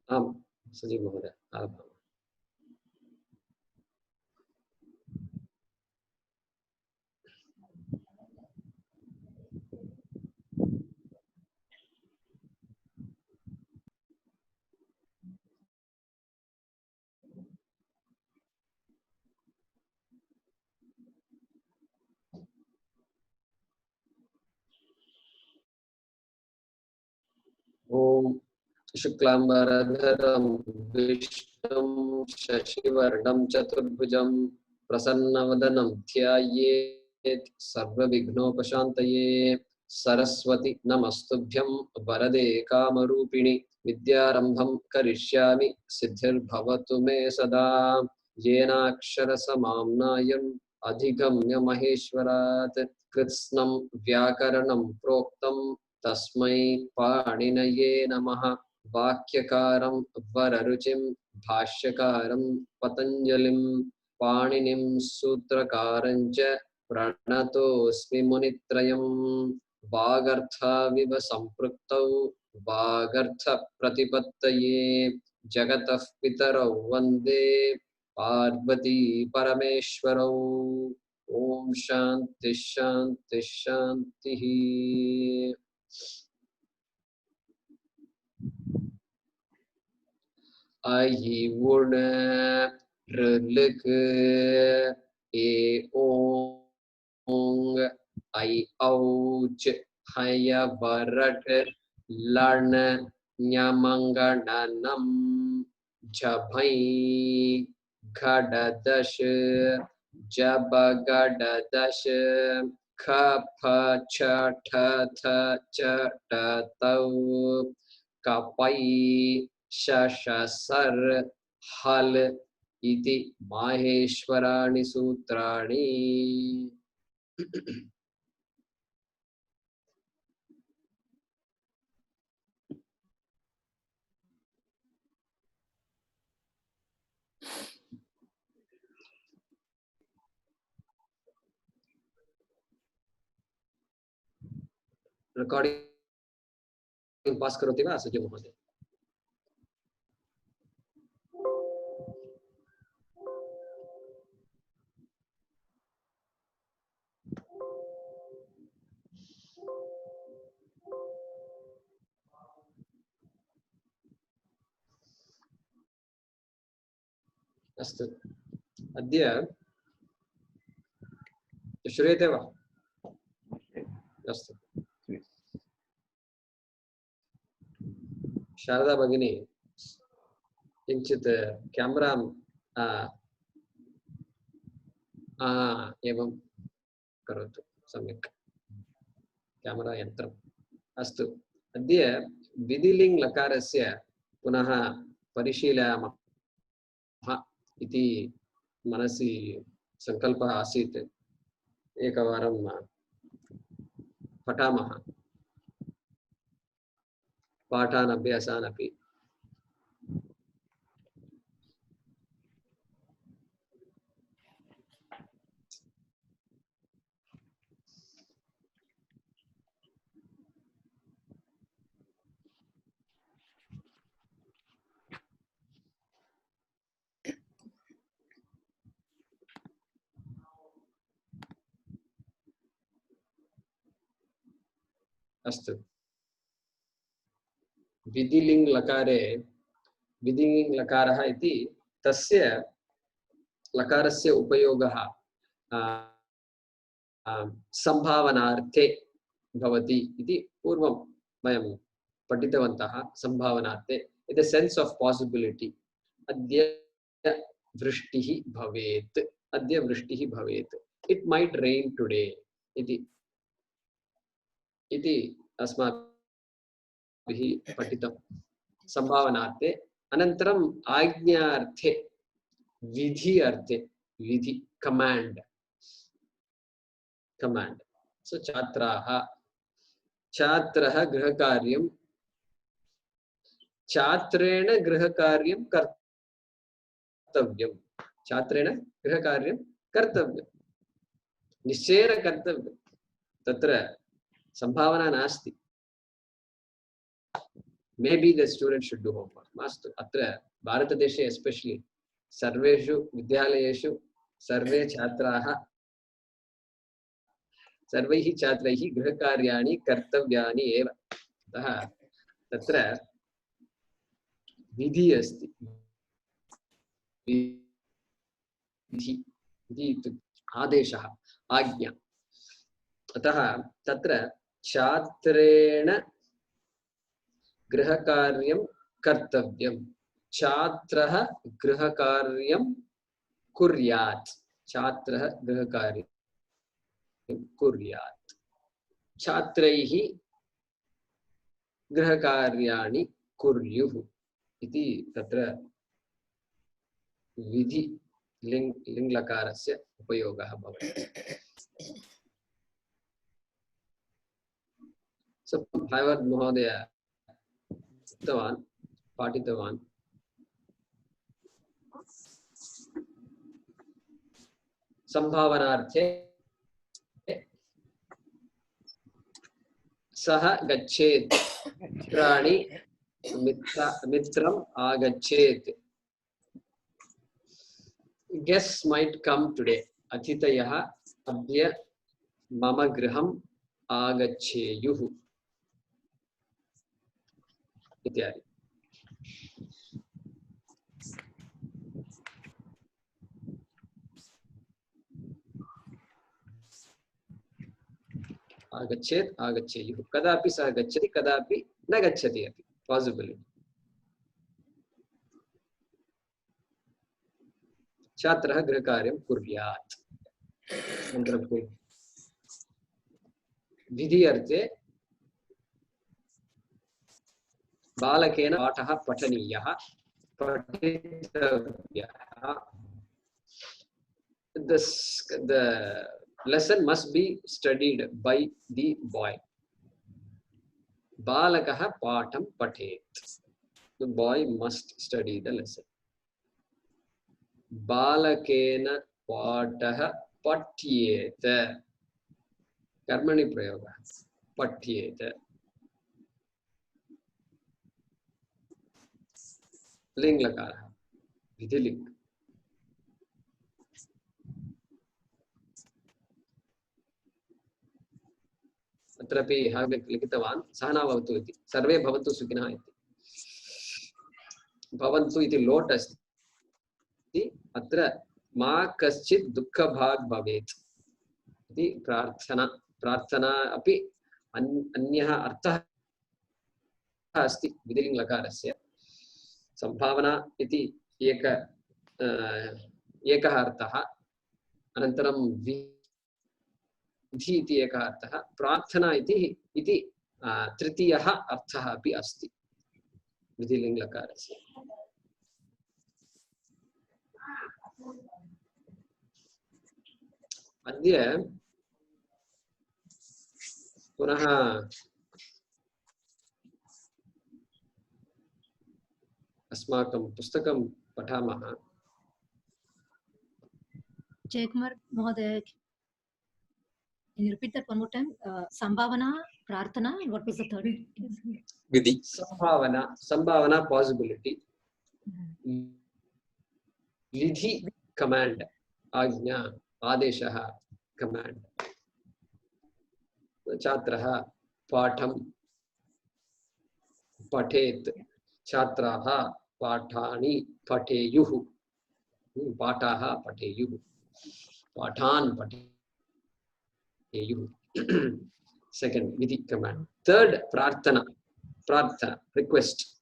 आम सजीव महोदय आरभ्य। ओम शुक्लांबरधरं विष्णुं शशिवर्णं चतुर्भुजं प्रसन्नवदनं ध्यायेत् सर्वविघ्नोपशान्तये। सरस्वती नमस्तुभ्यं वरदे कामरूपिणि विद्यारंभं करिष्यामि सिद्धिर्भवतु मे सदा। येनाक्षरसमाम्नायम् अधिगम्य महेश्वरात् कृत्स्नं व्याकरणं प्रोक्तं तस्मै पाणिनये नमः। वाक्यकारं वररुचिं भाष्यकारं पतंजलिं पाणिनिं सूत्रकारं च प्रणतोऽस्मि मुनित्रयम्। वागर्थाविव सम्पृक्तौ वागर्थ प्रतिपत्तये जगतः पितरौ वन्दे पार्वती परमेश्वरौ। ओम शांति शांति शांति। आई उण ऋलक ए ओंग आई औच हय वरट लण न्यमंगणनम झभई घडदश जबगडदश खफ छ ठ थ च ट तौ कपै शशसर हल इति माहेश्वराणि सूत्राणि। रिकॉर्डिंग पास करोति वा सचिव महोदय? अस्तु, अद्य श्रूयते वा? अस्तु, शारदा भगिनी किंचित कैमरा एवं करोतु सम्यक्। कैमरा यन्त्रम् अस्तु। अद्य विधिलिङ्ग् लकारस्य पुनः परिशीलयामः इति मनसि संकल्पः आसीत्। एकवारं पठामः, पाठान् अभ्यासान् अपि। अस्तु, विधिलिङ्ग् लकारे विधिलिङ्ग् लकारः इति तस्य लकारस्य उपयोगः संभावनार्थे भवति इति पूर्वं वयं पठितवन्तः। संभावनार्थे in the sense of possibility. अद्य वृष्टिः भवेत्, अद्य वृष्टिः भवेत्, इट माइट रेन टुडे इति अस्माभिः पठितं संभावनार्थे। अनन्तरम् आज्ञार्थे, विधि अर्थे, विधि कमांड, कमांड। सो छात्राः, छात्रः गृहकार्यं, छात्रेण गृहकार्यं कर्तव्यं, छात्रेण गृहकार्यं कर्तव्यं, निश्चयेन कर्तव्यं। तत्र संभावना नास्ति। maybe the student should do homework. Master, atra Bharatadeshe especially सर्वेषु विद्यालयेषु सर्वे छात्राः सर्वैः छात्रैः गृहकार्याणि कर्तव्यानि एव। अतः तत्र विधि अस्ति, विधि इति आदेशः, आज्ञा। अतः तत्र छात्रेण गृहकार्यं कर्तव्यं, छात्रः गृहकार्यं कुर्यात्, छात्रः गृहकार्यं कुर्यात्, छात्रैः गृहकार्याणि कुर्युः इति तत्र विधि लिङ्लकारस्य उपयोगः भवति। भागवत महोदय उक्तवान्, पाठितवान्, संभावनार्थे सः गच्छेत्, मित्राणि मित्रम् आगच्छेत्, guests might come today, अतिथयः अद्य मम गृहम् आगच्छेयुः इत्यादि। आगच्छेत् आगच्छेयुः, कदापि सः गच्छति, कदापि न गच्छति अपि, पॉसिबिलिटी। छात्रः गृहकार्यं कुर्यात्। विधि अर्थे बालकेन पाठः पठनीयः, पठितव्यः। The lesson must be studied by the boy. बालकः पाठं पठेत्. The boy must study the lesson. बालकेन पाठः पठ्येत, कर्मणि प्रयोगः, पठ्येत। लिङ् लकारः, विधिलिङ्। अत्रापि लिखितवान् सहना भवतु इति, सर्वे भवन्तु सुखिनः इति। भवन्तु इति लोट् अस्ति, अत्र मा कश्चित् दुःखभाग् भवेत् इति प्रार्थना। प्रार्थना अपि अन्यः अर्थः अस्ति विधिलिङ् लकारस्य। संभावना इति एकः अर्थः, अनन्तरं विधि इति एकः अर्थः, प्रार्थना इति तृतीयः अर्थः अपि अस्ति विधिलिङ् लकारस्य। अद्य पुनः अस्माकं पुस्तकं पठामः। Jaykumar Mohoday, can you repeat that one more time? Sambhavana, Prarthana, and what was the third? Vidhi. Sambhavana, possibility. Vidhi, command. Ajna, Adeshaha, command. Chatraha, Patham, Pathet. Chatraha, Pathani, Pateyuhu. Pataha, Pateyuhu. Pathan, Pateyuhu. Second, Vidhi, command. Third, Prarthana. Prarthana, request.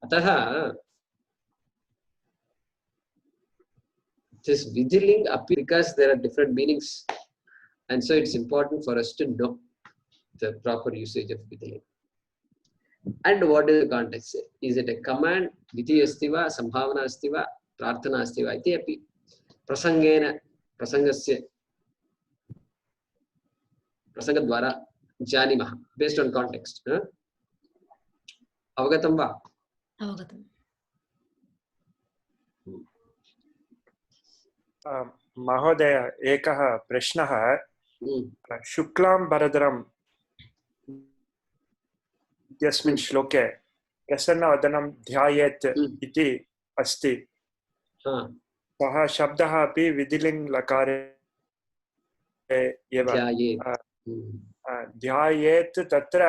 Ataha, this Vidhiling appears because there are different meanings, and so it's important for us to know the proper usage of Vidhiling. And what is the context? Is it a command? Vidhi asti va, sambhavana asti va, prarthana asti va? Iti api prasangena, prasangasya, prasangadvara janimaha, based on context. Avagatam va? Avagatam. महोदय एकः प्रश्नः शुक्लां भरधरं इत्यस्मिन् श्लोके प्रसन्नवदनं ध्यायेत् इति अस्ति। हा सः शब्दः अपि विधिलिङ्ग् लकारे एव ध्यायेत् ध्यायेत्। तत्र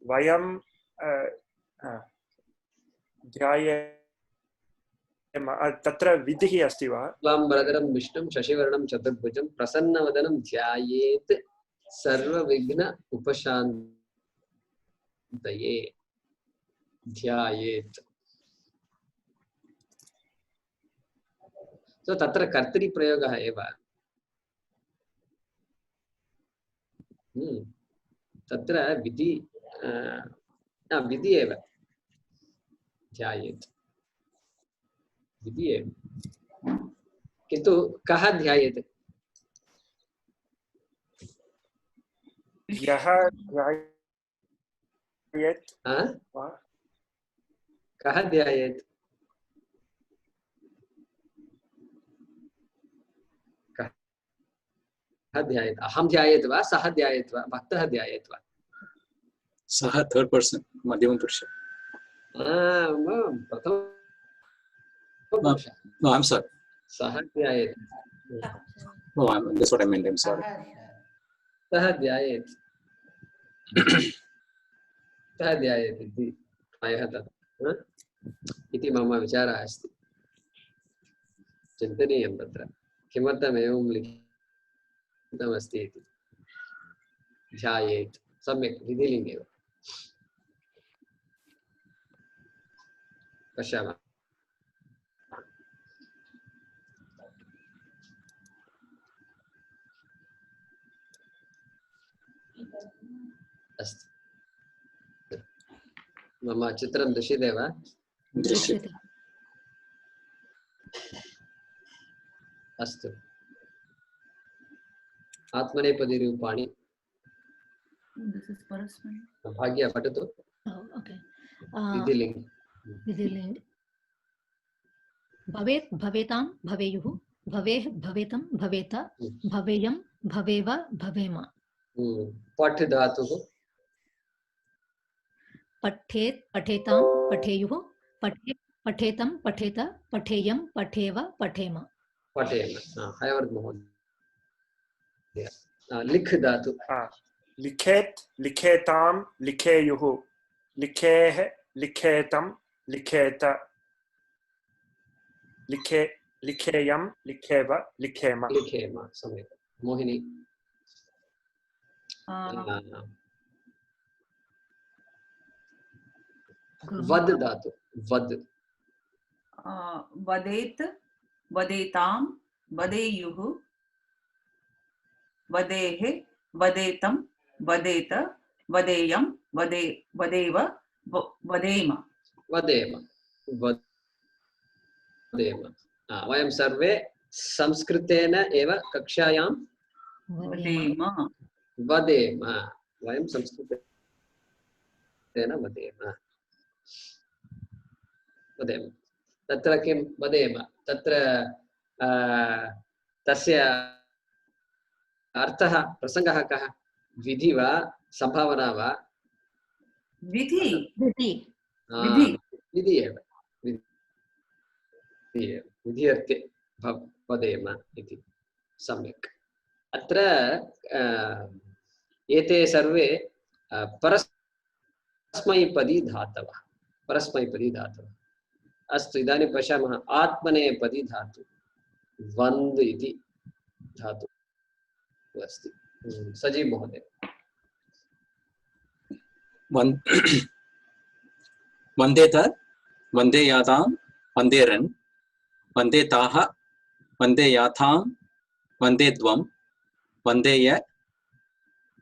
वयं ध्यायेत् तत्र विधिः अस्ति वा? वामवरदनं विष्णुं शशिवर्णं चतुर्भुजं प्रसन्नवदनं ध्यायेत् सर्वविघ्न उपशान्तये। ध्यायेत्। So तत्र कर्तरिप्रयोगः एव। तत्र विधि विधि एव। ध्यायेत् विधि एव। किन्तु कः ध्यायेत्? यः ध्यायेत् कः ध्यायेत्? ध्यायेत्? अहं ध्यायेत् वा सः ध्यायेत् वा भक्तः ध्यायेत् वा? सः थर्ड पर्सन मध्यम पुरुष। प्रथम पुरुष। No, I'm sorry. सः ध्यायेत्। No, that's what I meant. I'm sorry. सः ध्यायेत्। सः ध्यायेत् इति प्रायः तत् इति मम विचारः अस्ति। चिन्तनीयं तत्र किमर्थम् एवं लिखितमस्ति इति। ध्यायेत् सम्यक् विधिलिङ्ग् एव। पश्यामः। अस्तु मम चित्रं दृश्यते वा? दृश्यते। अस्तु आत्मनेपदिरूपाणि भाग्य पठतु। विधिलिङ्ग्। विधिलिङ्ग् भवेत् भवेतां भवेयुः भवेः भवेतं भवेत भवेयं भवेव भवेम। पठ् धातुः पठेत् पठेतां पठेयुः पठेत् पठेतं पठेत पठेयं पठेव पठेम। पठेम। हयवर्ध महोदय लिख् धातु लिखेत् लिखेतां लिखेयुः लिखेः लिखेतं लिखेत लिखे लिखेयं लिखेव लिखेम। लिखेम सम्यक्। मोहिनी वद धातु वद वदेत् वदेतां वदेयुः वदेः वदेतं वदेत वदेयं वदेव वदेम। वदेम वदेम। वयं सर्वे संस्कृतेन एव कक्षायां वदेम वदेम। वयं संस्कृतेन वदेम वदेम। तत्र किं वदेम? तत्र तस्य अर्थः प्रसङ्गः कः? विधि वा संभावना वा? विधि विधि विधि एव। विधि अर्थे वदेम इति। सम्यक्। अत्र एते सर्वे परस्मैपदी धातवः। परस्मैपदी धातवः। अस्तु इदानीं पश्यामः। आत्मनेपदी धातु वन्द् इति धातु अस्ति। सजीव महोदय। वन्देत वन्देयातां वन्देरन् वन्देताः वन्देयाथां वन्देद्वं वन्देय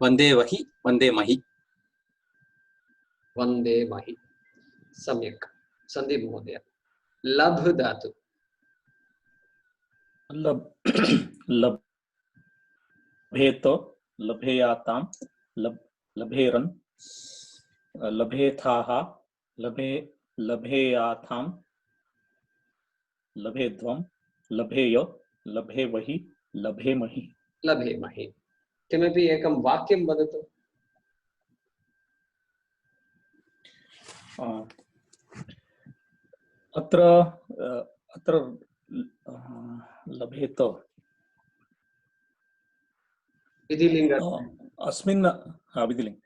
वन्देवहि वन्देमहि। वन्देमहि। सम्यक्। सन्दीप महोदय। लभ धातु लभेत लभेयातां लभेरन् लभेथाः लभेयाथां लभेध्वं लभेय लभेवहि लभेमहि। लभेमहि। किमपि एकं वाक्यं वदतु। अत्र अत्र लभेत विधिलिङ्ग अस्मिन् विधिलिङ्ग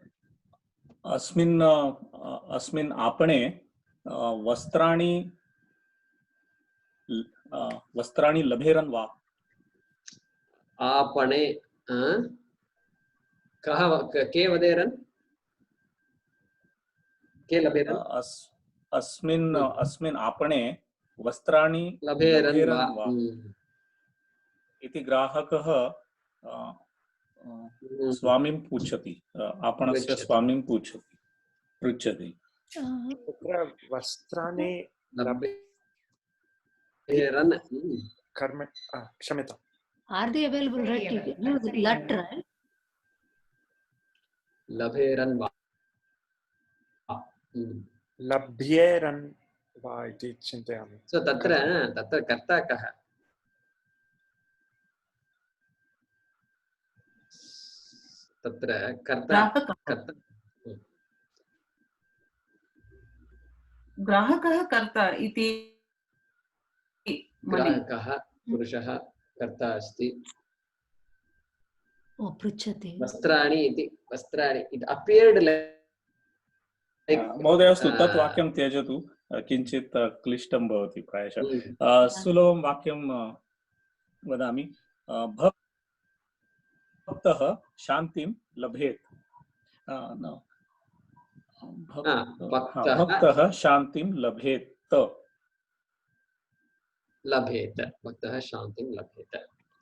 अस्मिन् आपणे वस्त्राणि लभेरन् वा? आपणे कः के वदेरन् के लभेरन् अस्मिन् आपणे वस्त्राणि लभेरन् वा इति ग्राहकः स्वामीं पृच्छति, आपणस्य स्वामीं पृच्छति। तत्र वस्त्राणि लभेरन् कर्म क्षम्यताम्। Are they available, right? Use lat, right? लभेरन् वा लभ्येरन् वा इति चिन्तयामि। सो तत्र कर्ता कः? तत्र कर्ता ग्राहकः कर्ता इति ग्राहकः पुरुषः कर्ता अस्ति। पृच्छति। महोदय अस्तु, तत् वाक्यं त्यजतु, किञ्चित् क्लिष्टं भवति प्रायशः। सुलभं वाक्यं वदामि। भक्तः शान्तिं लभेत्। भक्तः शान्तिं लभेत्। भक्तः शान्तिं लभेत।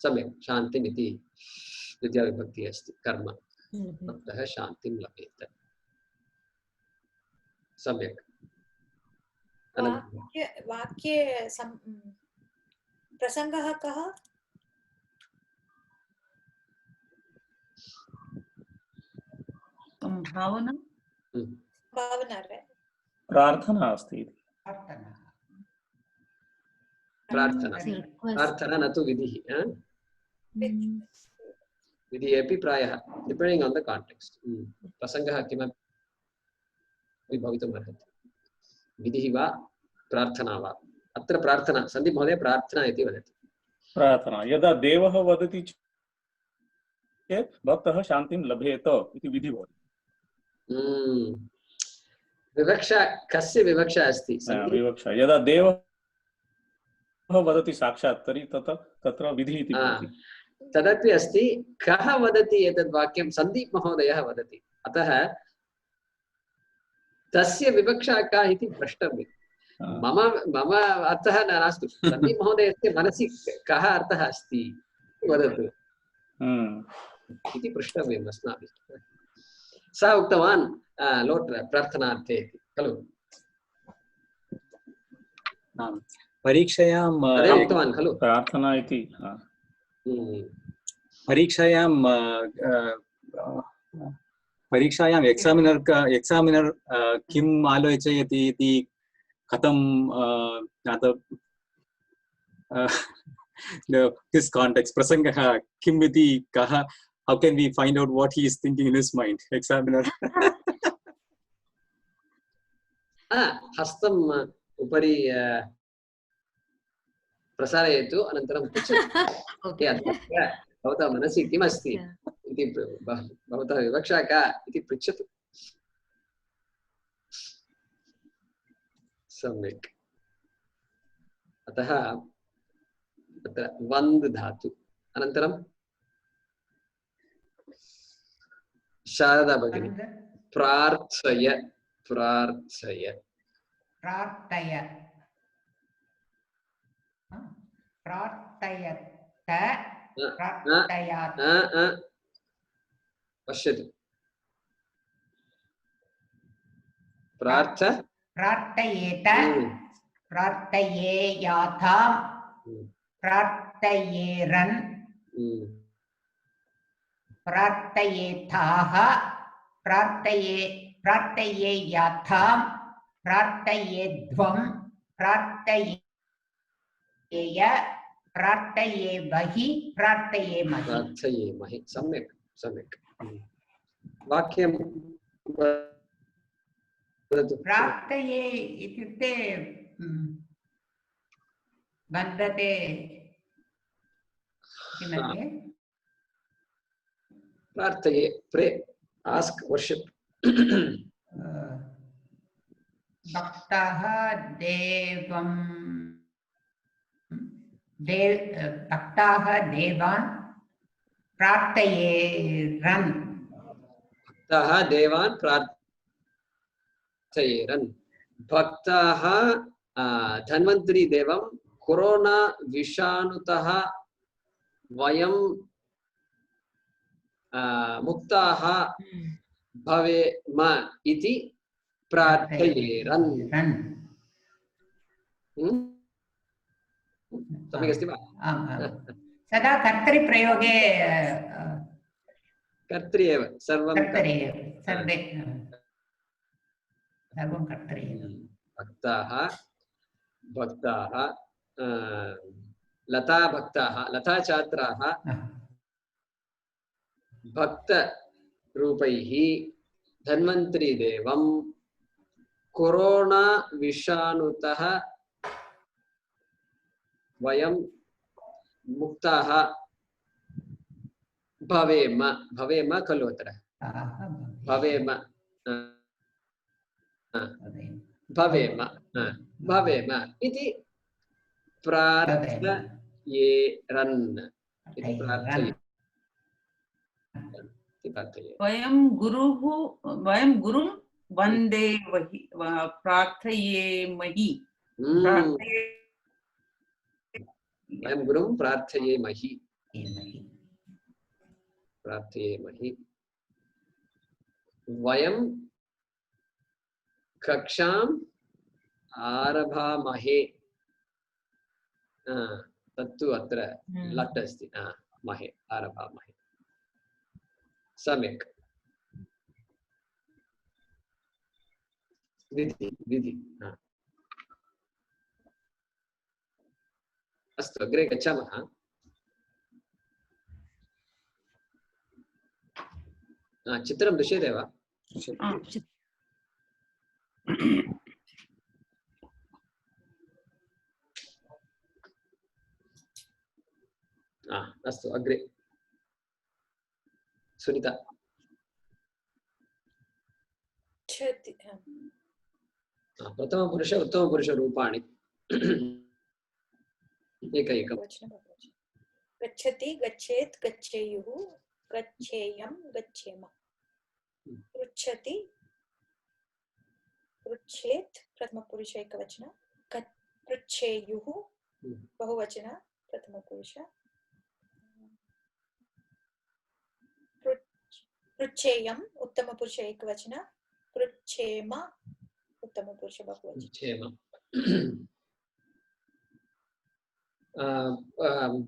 सम्यक्, शान्तिम् इति द्वितीया विभक्ति अस्ति, कर्म। भक्तः शान्तिं लभेत। सम्यक्। वाक्ये प्रसङ्गः कः? भावना प्रार्थना अस्ति। प्रार्थना न तु विधिः। विधिः अपि प्रायः डिपेण्डिङ्ग् आन् द काण्टेक्स्ट्। प्रसङ्गः किमपि भवितुम् अर्हति। विधिः वा प्रार्थना वा? अत्र प्रार्थना, सन्दीप महोदय प्रार्थना इति वदति। प्रार्थना यदा देवः वदति चेत् भक्तः शान्तिं लभेत इति विधिः भवति। विवक्षा कस्य विवक्षा अस्ति? विवक्षा यदा देवः वदति साक्षात् तर्हि तत्र विधिः इति भवति। तदपि अस्ति। कः वदति एतद् वाक्यं? सन्दीप महोदयः वदति। अतः तस्य विवक्षा का इति प्रष्टव्यम्। मम अर्थः नास्तु। सन्दीप महोदयस्य मनसि कः अर्थः अस्ति वदतु इति पृष्टव्यम् अस्माभिः। सः उक्तवान् लोट् प्रार्थनार्थे इति खलु? परीक्षायां उक्तवान् खलु प्रार्थना इति। परीक्षायाम् एक्सामिनर् किम् आलोचयति इति कथं this context प्रसङ्गः किम् इति कः? How can we find out what he is thinking in his mind? Examiner. हस्तम् उपरि प्रसारयतु, अनन्तरं पृच्छतु भवतः मनसि किमस्ति इति, भवतः विवक्षा का इति पृच्छतु। सम्यक्। अतः तत्र वन्द् धातु, अनन्तरं शारदा भगिनी प्रार्थय प्रार्थय प्रार्थय प्रार्थयत प्रार्थयात् पश्यतु प्रार्थयेत प्रार्थयेयाथां प्रार्थयेरन् प्रार्थयेथाः प्रार्थयेयाथां प्रार्थयेध्वं प्रार्थयेय प्रार्थयेमहि प्रार्थयेमहि। सम्यक् सम्यक्। वाक्यं प्रार्थये इत्युक्ते बन्धते किमपि प्रार्थये, pray, ask, worship. भक्ताः भक्ताः देवान् प्रार्थयेरन्. भक्ताः देवान् प्रार्थयेरन्. भक्ताः धन्वन्तरी देवं कोरोना विषाणुतः वयं मुक्ताः भवेम इति प्रार्थयेरन्. सम्यक् अस्ति वा? सदा कर्तरिप्रयोगे कर्तरि एव सर्वं कर्तरि एव सर्वे सर्वं कर्तरि एव. भक्ताः भक्ताः लता भक्ताः लता छात्राः भक्तरूपैः धन्वन्तरी देवं कोरोना विषाणुतः वयं मुक्ताः भवेम. भवेम खलु अत्र भवेम भवेम भवेम इति प्रार्थयेरन्. वयं गुरुं वन्दे प्रार्थयेमहि. वयं गुरुं प्रार्थयेमहि. प्रार्थयेमहि. वयं कक्षाम् आरभामहे. तत्तु अत्र लट् अस्ति. महे आरभामहे. सम्यक्. विधि विधि. अस्तु अग्रे गच्छामः. चित्रं दृश्यते वा? अस्तु अग्रे सुनीता. प्रथमपुरुष उत्तमपुरुषरूपाणि एकैकम्. गच्छति गच्छेत् गच्छेयुः गच्छेयं गच्छेम. पृच्छति पृच्छेत् प्रथमपुरुष एकवचन. पृच्छेयुः बहुवचन प्रथमपुरुष. पृच्छेयम् उत्तमपुरुष एकवचन. पृच्छेम उत्तमपुरुष बहुवचन.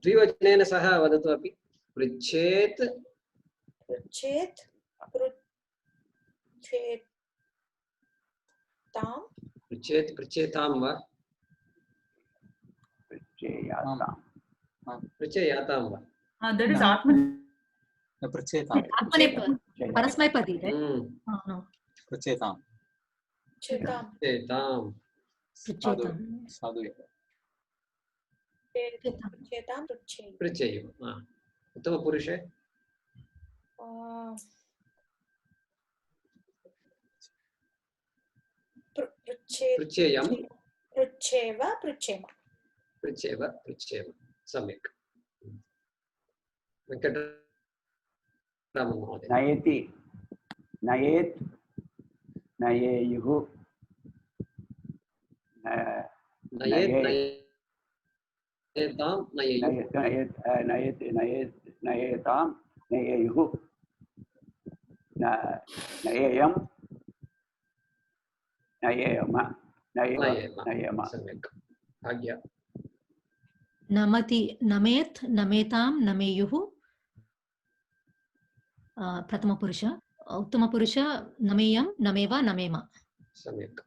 द्विवचनेन सह वदतु अपि. पृच्छेत् पृच्छेत् पृच्छेतां. पृच्छेत् पृच्छेतां वा पृच्छेयातां वा. That is पृच्छेतां. परस्मैपदी. पृच्छेतां. पृच्छेतां. साधु एव. पृच्छेतां पृच्छेयुः. पृच्छेयुः. उत्तमपुरुषे पृच्छेयं पृच्छेव पृच्छेम. पृच्छेव पृच्छेम. सम्यक्. वेङ्कटरामन् महोदय. नयति नयेत् नयेयुः. नयेत् नयेतां नयेयुः. नयेत् नयेतां नयेयुः. नयेयं नयेम. नयेम. सम्यक्. भाग्य. नमति नमेत् नमेतां नमेयुः प्रथमपुरुष. उत्तमपुरुष नमेयं नमेव नमेम. सम्यक्.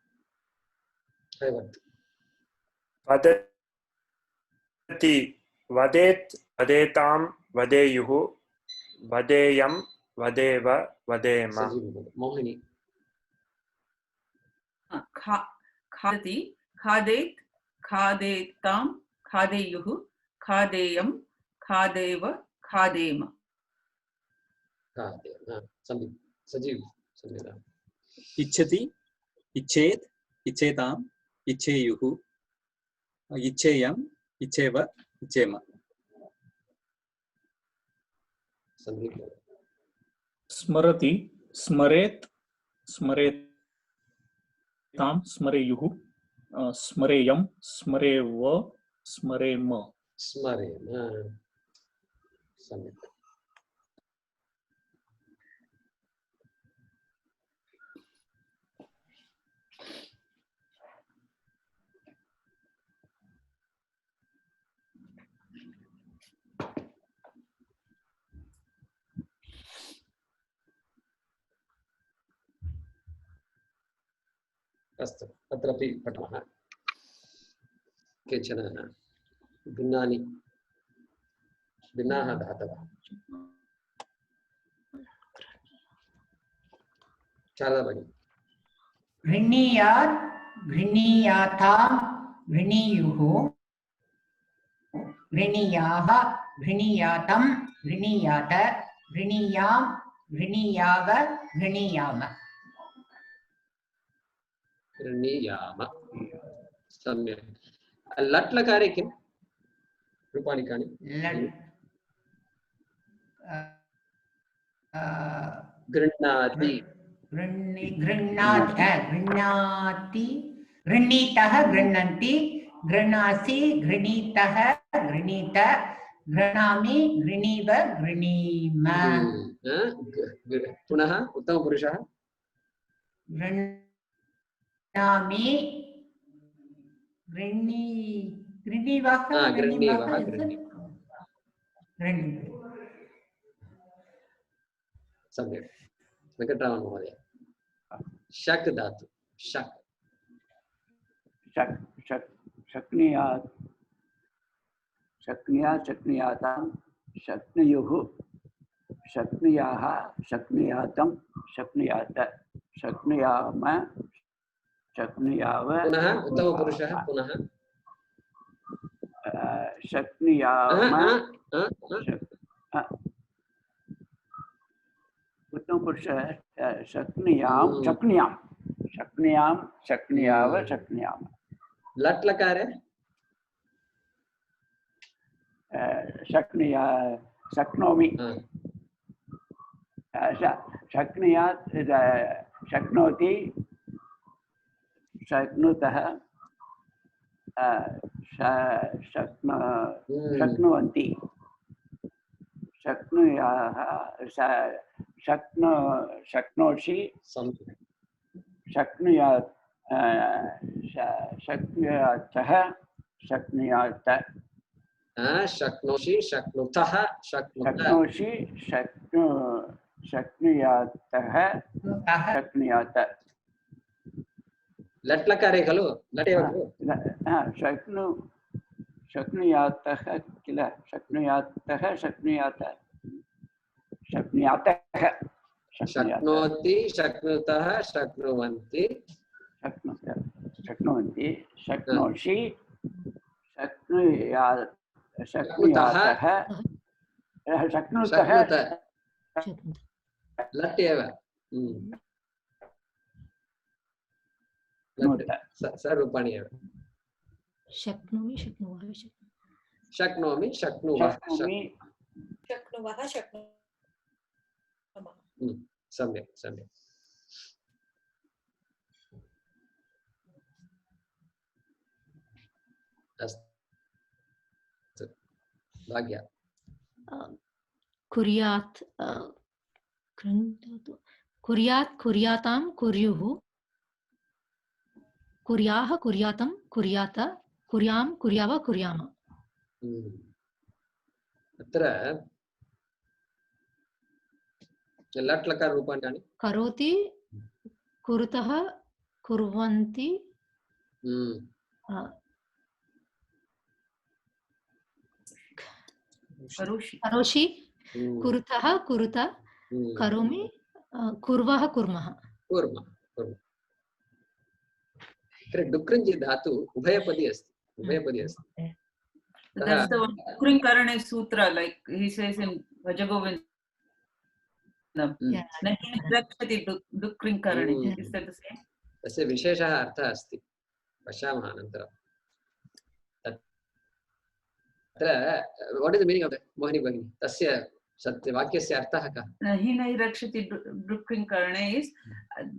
वदति वदेत् वदेतां वदेयुः वदेयं वदेव वदेम. मोहिनी. खादति खादेत् खादेतां खादेयुः खादेयं खादेव खादेम सम्यक् सजीव सम्यक् इच्छति इच्छेत् इच्छेताम् इच्छेयुः इच्छेयम् इच्छेव इच्छेम सम्यक् स्मरति स्मरेत् स्मरेतां स्मरेयुः स्मरेयं स्मरेव स्मरेम स्मरेम सम्यक् अस्तु अत्रापि पठामः केचन भिन्नाः धातवः शारदा भगिनी गृह्णीयात् गृह्णीयातां गृह्णीयुः गृह्णीयाः गृह्णीयातं गृह्णीयात गृह्णीयां गृह्णीयाव गृह्णीयाम गृह्णीयाम सम्यक् लट् लकारे किं रूपाणि कानि गृह्णाति गृह्णाति गृह्णीतः गृह्णन्ति गृह्णासि गृह्णीतः गृह्णीत गृह्णामि गृह्णीव गृह्णीम पुनः उत्तमपुरुषः गृह्णामि गृह्णीवः गृह्णीवः सम्यक् वेङ्कटरामन् महोदय शक् धातु शक् शक्नुयात् शक्नुयात् शक्नुयातां शक्नुयुः शक्नुयाः शक्नुयातं शक्नुयात शक्नुयाम शक्नुयाव पुनः उत्तमपुरुषः पुनः शक्नुयाम उत्तमपुरुषः शक्नुयां शक्नुयां शक्नुयां शक्नुयाव शक्नुयाम लट् लकारे शक्नुया शक्नोमि शक्नुयात् शक्नोति शक्नुतः शक्नुवन्ति शक्नुयाः शक्नोषि शक्नुयात् शक्नुयातः शक्नुयात शक्नोषि शक्नुतः शक्नोषि शक्नुयातः शक्नुयात लट् लकारे खलु लट् एव खलु शक्नुयातः किल शक्नुयातः शक्नुयात शक्नुयातः शक्नोति शक्नुतः शक्नुवन्ति शक्नुवन्ति शक्नोषि शक्नुयातः शक्नुतः लट् एव सर्वरूपाणि एव शक्नोमि शक्नुवः शक्नोमि शक्नुवः शक्नुवः शक्नुमः सम्यक् सम्यक् अस्तु भाग्या कुर्यात् कुर्यात् कुर्यातां कुर्युः कुर्याः कुर्यातं कुर्यात कुर्यां कुर्याव कुर्याम अत्र लट् लकार रूपाणि कानि करोति कुरुतः कुर्वन्ति करोषि कुरुतः कुरुत करोमि कुर्वः कुर्मः डुक्रिञ् धातु उभयपदी अस्ति, उभयपदी अस्ति. That's the one Krinh sutra, like he says in Bhajagovindam. Yeah. Nahi rakshati Dukring Karane. Is that the same? तस्य विशेषः अर्थः अस्ति, पश्यामः अनन्तरं. तत्र what is the meaning of that, Mohini Bhagini? तस्य वाक्यस्य अर्थः कः? Nahi rakshati Dukring Karane is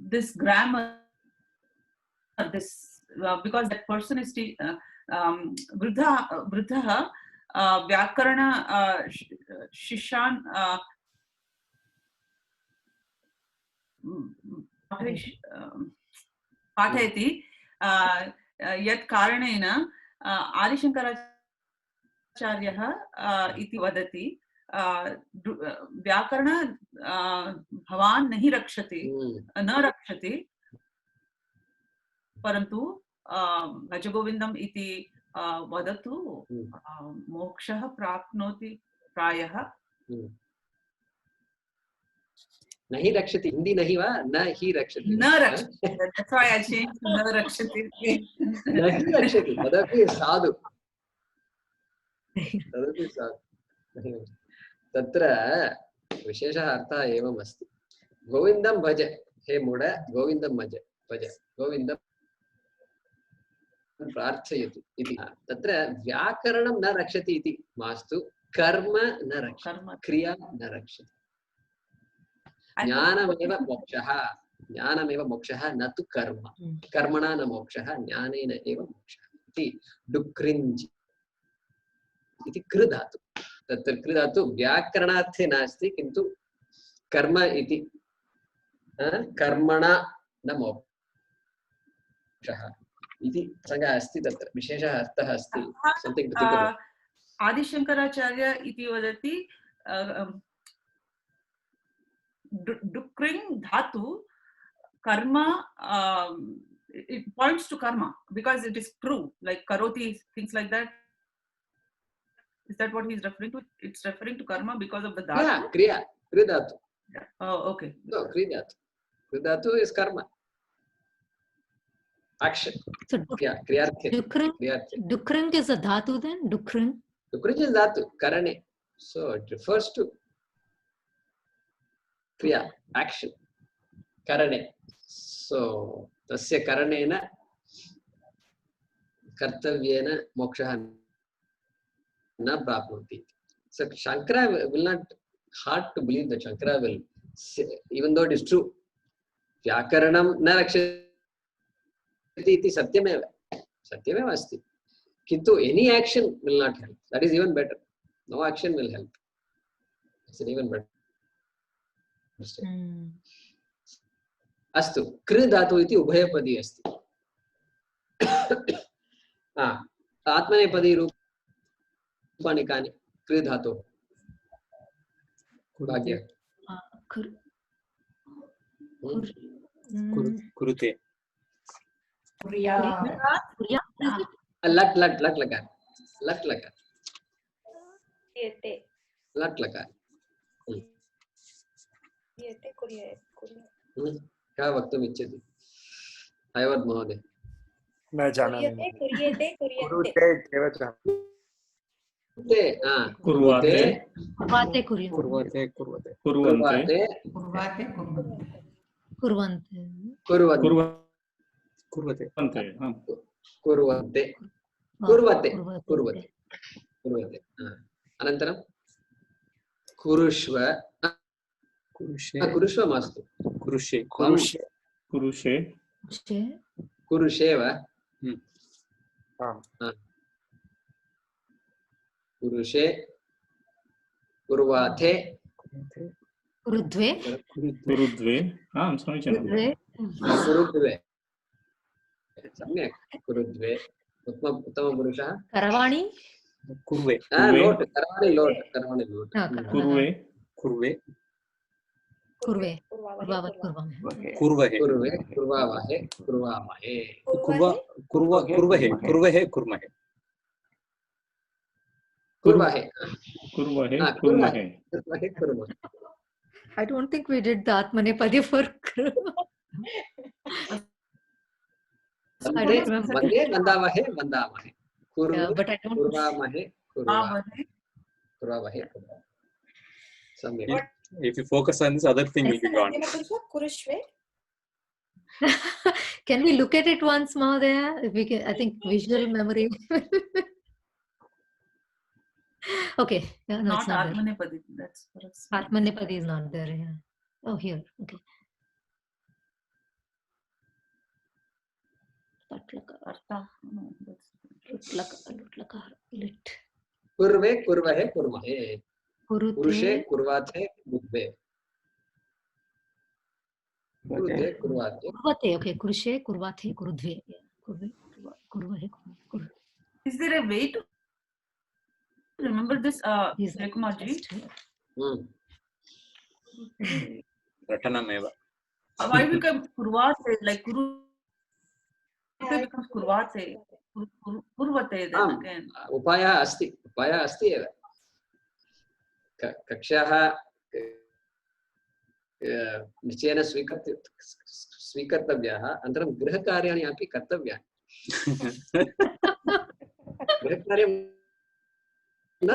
this grammar, this because that person is वृद्धः व्याकरण शिष्यान् पाठयति, यत् कारणेन आदिशङ्कराचार्यः इति वदति व्याकरण भवान् न रक्षति परन्तु भजगोविन्दम् इति वदतु मोक्षः प्राप्नोति प्रायः. न हि रक्षति, हिंदी नहीं वा, न हि रक्षति, न रक्षति. That's why I changed to न रक्षति. न हि रक्षति, तदपि साधु, तदपि साधु. तत्र विशेषः अर्थः एवम् अस्ति, गोविन्दं भज हे मूढ, गोविन्दं भज गोविन्दं प्रार्थयतु इति. तत्र व्याकरणं न रक्षति इति मास्तु, कर्म न रक्षति, क्रिया न रक्षति. ज्ञानमेव मोक्षः न तु कर्म, कर्मणा न मोक्षः, ज्ञानेन एव मोक्षः इति. डुक्रिञ् इति कृ धातु. तत्र कृ धातु व्याकरणार्थे नास्ति, किन्तु कर्म इति, कर्मणा न मोक्षः इति प्रसङ्गः अस्ति. तत्र विशेषः अर्थः अस्ति. आदिशङ्कराचार्य इति वदति डुक्रिङ् धातु कर्म, it points to karma because it is true, like karoti, things like that. Is that what he's referring to? It's referring to karma because of the dhatu. Yeah, kriya dhatu. Oh, okay. No, kriya dhatu is karma, action. So Dukrang is a dhatu then? Dukrang is dhatu, karane. So it refers to kriya, action, karane. So tasya karanena kartavyena mokshaha na prapnoti. So Shankara will not, hard to believe that Shankara will say, even though it is true, vyakaranam na rakshati iti satyameva asti. Kintu any action will not help. That is even better. No action will help. It's an even better. अस्तु, कृ धातु इति उभयपदी अस्ति. आत्मनेपदी रूपाणि कानि कृ धातोः? भाग्य कुरुते, लट् लट् लट् लकार, लट् लकार, लट् लकार. क्या वक्तुम् इच्छति हैवत् महोदय? न जानामि. कुरुते एव जानामि. कुर्वते, कुर्वते, कुर्वते, कुर्वन्ते, अनन्तरं कुरुष्व, कुरुष्व मास्तु, कुरुषे, कुरुषेव, कुरुषे, कुर्वाथे, कुरुद्वे, कुरुद्वे, सम्यक्, कुरुद्वे. उत्तमपुरुषः करवाणि, कुर्वे, लोट्, करवाणि लोट्, करवाणि लोट्, कुर्वे, कुर्वे, कुर्वे, कुर्वहे, कुर्वावहे, कुर्वामहे, कुर्वहे, कुर्महे, कुर्वहे, कुर्महे. I don't think we did the Atmanepadi for I don't remember. वन्दे वन्दामहे वन्दामहे कुरु Yeah, but I don't. कुर्वामहे कुर्वामहे कुर्वामहे सम्यक् If you focus on this, other thing will be gone. Kurushve. Can we look at it once, Mahodaya? If we can, I think visual memory. Okay. Yeah, no, it's Not not there. Atmanepadi. That's for us. Atmanepadi is not there. Yeah. Oh, here. Okay. Artha. No, that's Lit. कुर्वे कुर्वहे कुर्महे Kurute. पुरुषे कुर्वाथे कुर्वे कुरुते कुर्वाथे Kurvate. Okay. Kurushe, kurvate, kurudve. Yeah. Kurve, kurvahe, kurve. Is there a way to remember this, These are Jaykumarji? just here. Ratanameva. Why become Kurvate? Like Kuru becomes Kurvate. Kurvate then again. उपायः अस्ति एव कक्ष्याः निश्चयेन स्वीकर्तव्याः अनन्तरं गृहकार्याणि अपि कर्तव्यानि गृहकार्यं न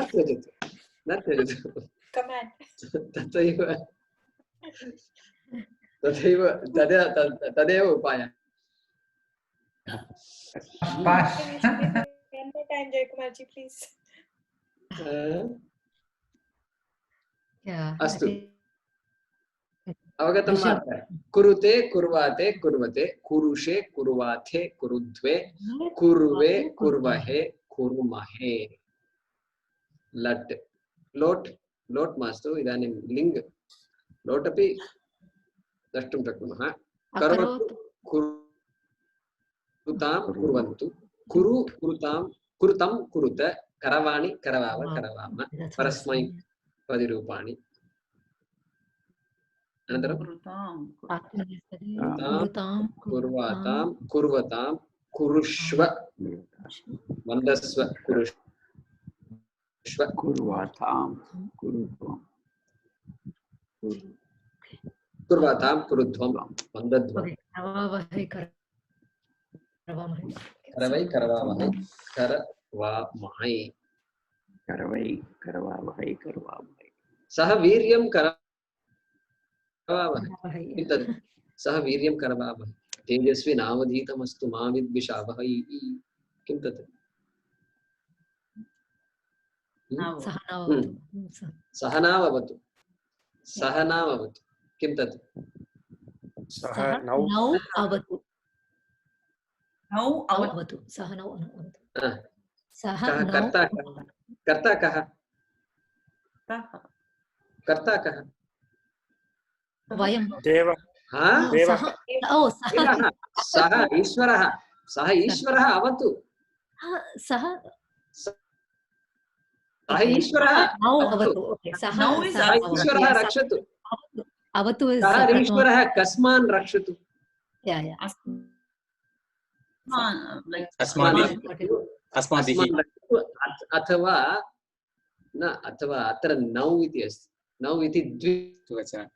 त्यजतु तदेव उपायः One more time, Jaykumarji, please. Yeah. अस्तु अवगतं वा कुरुते कुर्वाते कुर्वते कुरुषे कुर्वाथे कुरुद्वे कुर्वे कुर्वहे कुर्महे लट् लोट् लोट् मास्तु इदानीं लिङ्ग् लोट् अपि द्रष्टुं शक्नुमः करोतु कुरुतां कुर्वन्तु कुरु कुरुतां कुरुतं कुरुत करवाणि करवाव करवाम परस्मैपदिरूपाणि अनन्तरं कुर्वातां कुर्वतां कुरुष्व वन्दस्व कुरुष्व कुर्वातां कुरुध्वं कुर्वातां कुरुध्वं वन्दध्वं करवै करवामहे करवामहे करवै करवावहै करवामहे सह वीर्यं करवावहै तत् सह वीर्यं करवावहै तेजस्वी नावधीतमस्तु मा विद्विषावहै किं तत् सहनावतु सहनावतु किं तत् सह नौ अवतु नौ अवतु सह नौ अवतु सह कर्ता कर्ता कः कर्ता कः वयं देवः सः सः ईश्वरः अवतु सः ईश्वरः अवतु ईश्वरः रक्षतु अवतु ईश्वरः कस्मान् रक्षतु अथवा न अथवा अत्र नौ इति अस्ति नौ इति द्विवचनं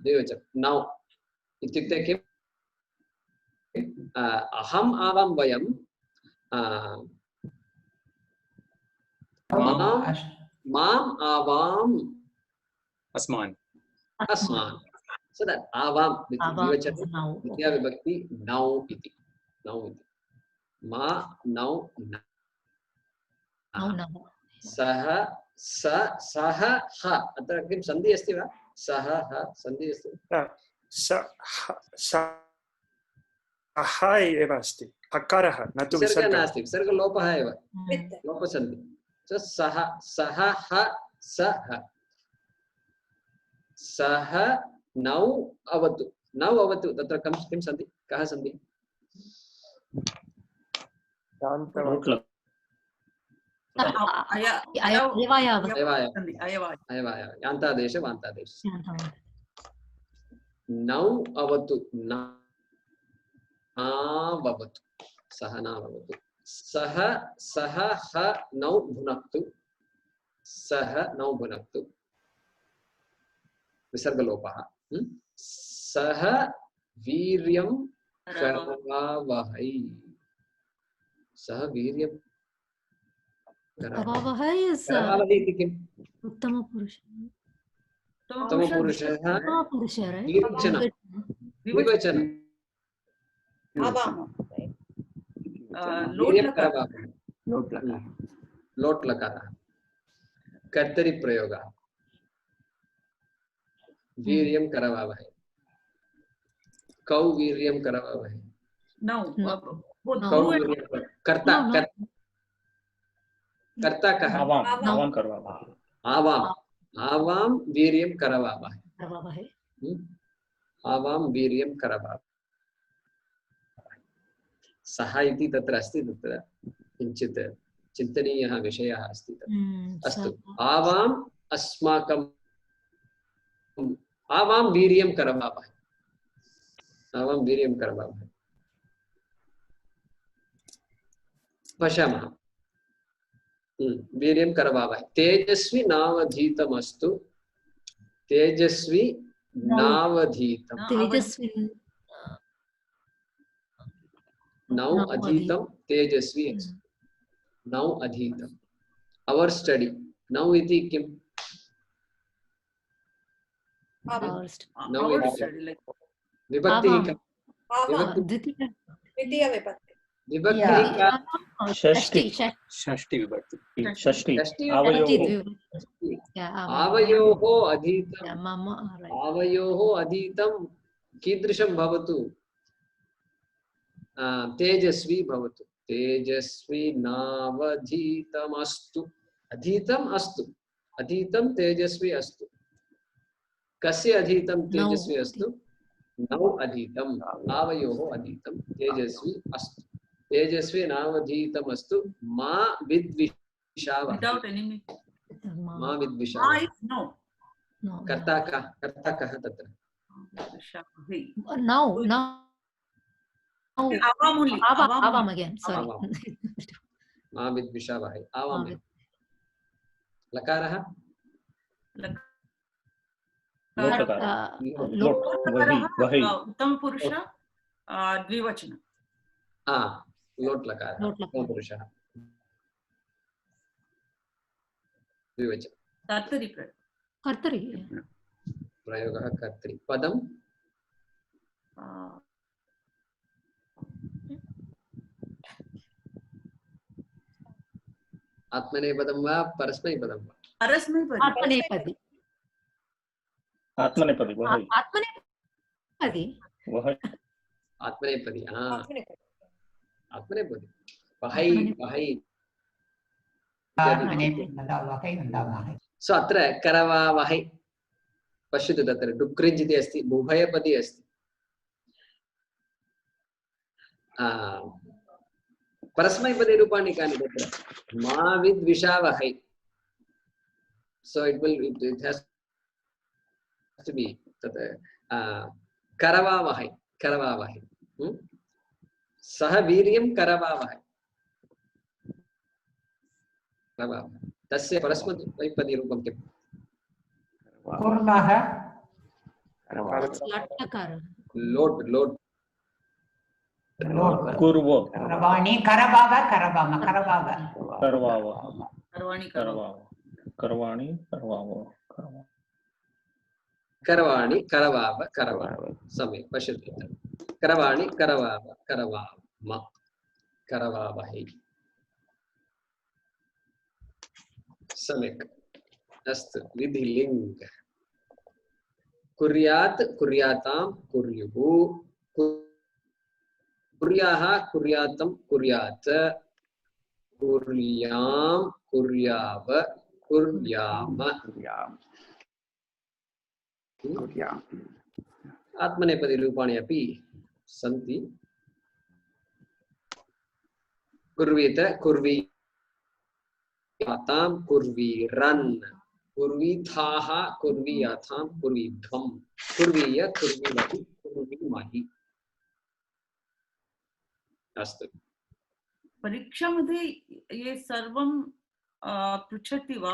द्विवचनं नौ इत्युक्ते किम् अहम् आवां वयं माम् आवाम् अस्मान् so that avam द्विवचनं द्वितीया विभक्ति नौ इति मा नौ सः सः ह अत्र किं सन्धि अस्ति वा सः ह सन्धि अस्ति सः एव अस्ति हकारः न तु विसर्गः नास्ति विसर्गलोपः एव लोपसन्धि सः सः ह सः सः नौ अवतु तत्र किं सन्धि कः सन्धि यान्तादेश वान्तादेश नौ अवतु नावतु सः नावतु सः सः ह नौ भुनक्तु सः नौ भुनक्तु विसर्गलोपः सह वीर्यं करवावहै सह वीर्यं करवावहै is करवावहै इति किम् उत्तमपुरुषः उत्तमपुरुषः उत्तमपुरुषः right द्विवचनं द्विवचनं आवाम वीर्यं करवावहै लोट् लकारः लोट् लकारः कर्तरि प्रयोगः वीर्यं करवावहै कौ वीर्यं करवावहै No. कौ वीर्यं कर्ता कर्ता कः आवाम करवावहै आवां वीर्यं करवावहै करवावहै आवां वीर्यं करवावहै सः इति तत्र अस्ति तत्र किञ्चित् चिन्तनीयः विषयः अस्ति अस्तु आवाम् अस्माकं आवां वीर्यं करवावहै आवां वीर्यं करवावहै पश्यामः वीर्यं करवावहै तेजस्वी नावधीतमस्तु तेजस्वी नावधीतं तेजस्वी नौ अधीतं तेजस्वी नौ अधीतं our study नौ इति किम् नौ विभक्तिः द्वितीय विभक्ति विभक्तिः षष्टि विभक्ति आवयोः अधीतं कीदृशं भवतु तेजस्वी भवतु तेजस्वी नावधीतमस्तु अधीतम् अस्तु अधीतं तेजस्वी अस्तु कस्य अधीतं तेजस्वी अस्तु नौ अधीतम् आवयोः अधीतं तेजस्वी अस्तु तेजस्वी नावधीतम् अस्तु मा विद्विषावहै मा विद्विषावहै कर्ता कः तत्र आवाम again sorry मा विद्विषावहै आवाम लकारः उत्तमपुरुष द्विवचनं लोट् लकारः उत्तमपुरुषः द्विवचनं कर्तरि प्रयोगः कर्तरि पदं आत्मनेपदं वा परस्मैपदं वा आत्मनेपदी आत्मनेपदी आत्मनेपदी आत्मनेपदी वहै वहै सो अत्र करवावहै पश्यतु तत्र डुक्रिञ् इति अस्ति उभयपदी अस्ति परस्मैपदी रूपाणि कानि तत्र मा विद्विषावहै so it has to be करवावहै सह वीर्यं करवावहै तस्य परस्मैपदी रूपं किम् कुर्मः लोट् लोट् कुर्वो करवाणि करवाव करवाम करवाव करवाणि करवावो करवाणि करवाव करवाव सम्यक् पश्यतु करवाणि करवाव करवाम करवावहै सम्यक् अस्तु विधिलिङ्ग् कुर्यात् कुर्यातां कुर्युः कुर्याः कुर्यातं कुर्यात् कुर्यां कुर्याव कुर्याम आत्मनेपदी रूपाणि अपि सन्ति कुर्वीत कुर्वीयातां कुर्वीरन् कुर्वीथाः कुर्वीयाथां कुर्वीध्वं कुर्वीय कुर्वीमहि कुर्वीमहि अस्तु परीक्षामध्ये ये सर्वं पृच्छति वा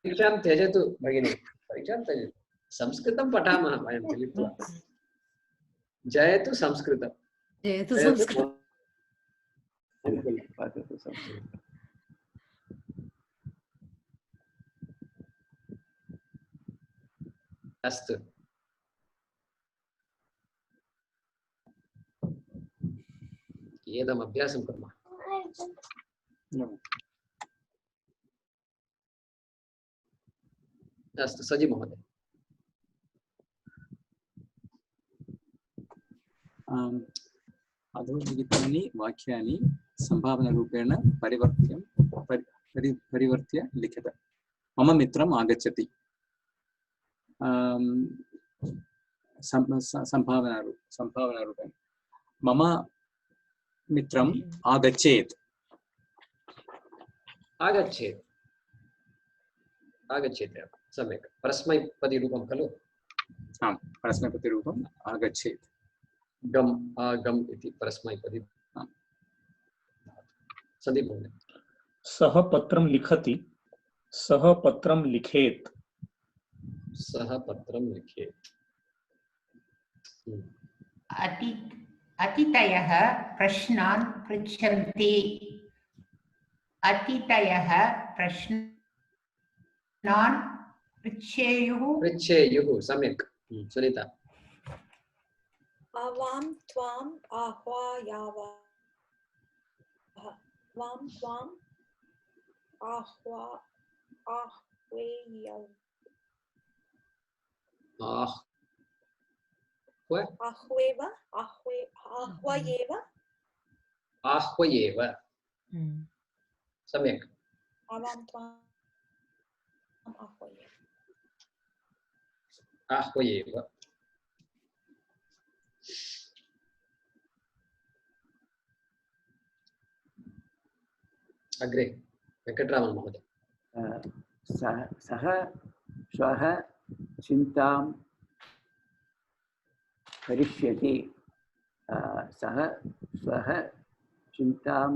परीक्षां त्यजतु भगिनी, परीक्षां त्यजतु, संस्कृतं पठामः वयं मिलित्वा। जयतु संस्कृतं, जयतु जयतु संस्कृतम्। वदतु संस्कृतम्। अस्तु। एदम् अभ्यासं कुर्मः। अस्तु, सजि महोदय। अधोलिखितानि वाक्यानि सम्भावनारूपेण परिवर्त्य लिखित। मम मित्रम् आगच्छति। सम्भावनारूपेण मम मित्रम् आगच्छेत्। आगच्छेत्, आगच्छेत्, सम्यक्। परस्मैपदीरूपं खलु? आम्, परस्मैपदीरूपम् आगच्छेत्। गम् आगम् इति परस्मैपदी। सन्दीप महोदय। सः पत्रं लिखति, सः पत्रं लिखेत्। सः पत्रं लिखेत्। अतिथयः प्रश्नान् पृच्छन्ति। अतिथयः प्रश्नान् पृच्छेयुः। पृच्छेयुः, सम्यक्। सुनीता। आवां त्वाम् आह्वयावः। वां त्वाम् आह्वयेयौ। आह्वेव, आह्वयेव। आह्वयेव, सम्यक्। आवां त्वाम् आह्वयेव। आह्वयेव। अग्रे वेङ्कटरामन् महोदय। सः श्वः चिन्तां करिष्यति। सः श्वः चिन्तां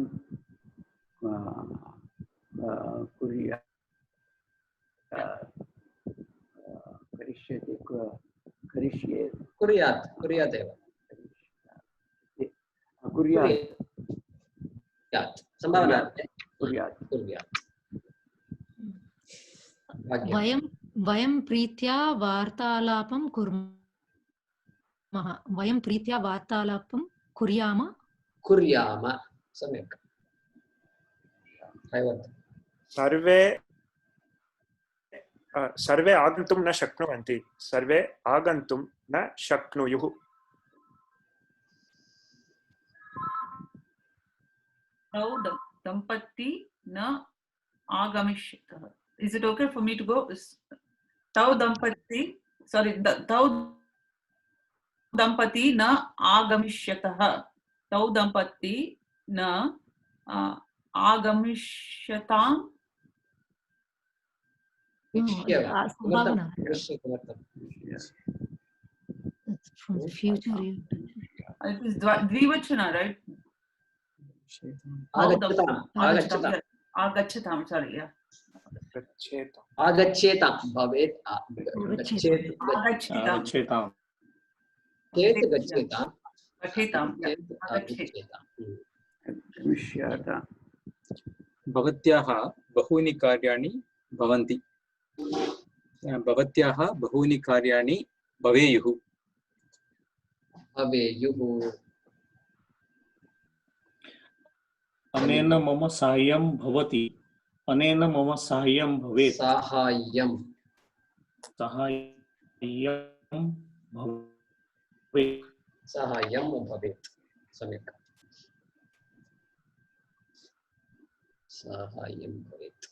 करिष्यति। कुर्यात्, कुर्यात् एव। कुर्यात्, सम्भावना। कुर्यात्, कुर्यात्। वयं प्रीत्या वार्तालापं कुर्मः। वयं प्रीत्या वार्तालापं कुर्याम। कुर्याम, सम्यक्। सर्वे आगन्तुं न शक्नुवन्ति। सर्वे आगन्तुं न शक्नुयुः। तौ दम्पती न आगमिष्यतः. Is it okay for me to go? तौ दम्पती, sorry, तौ दम्पती न आगमिष्यतः. तौ दम्पती न आगमिष्यताम्. संभावना. From the future. It is dvivachana, right? Agacchatam, sorry, yeah. आगच्छेतां भवेत्। गच्छेताम्। चेत् गच्छेतां। गमिष्याताम्। भवत्याः बहूनि कार्याणि भवन्ति। भवत्याः बहूनि कार्याणि भवेयुः। भवेयुः। अनेन मम साहाय्यं भवति। अनेन मम साहाय्यं भवेत्। साहाय्यं। साहाय्यं भवेत्। साहाय्यं भवेत्, सम्यक्। साहाय्यं भवेत्।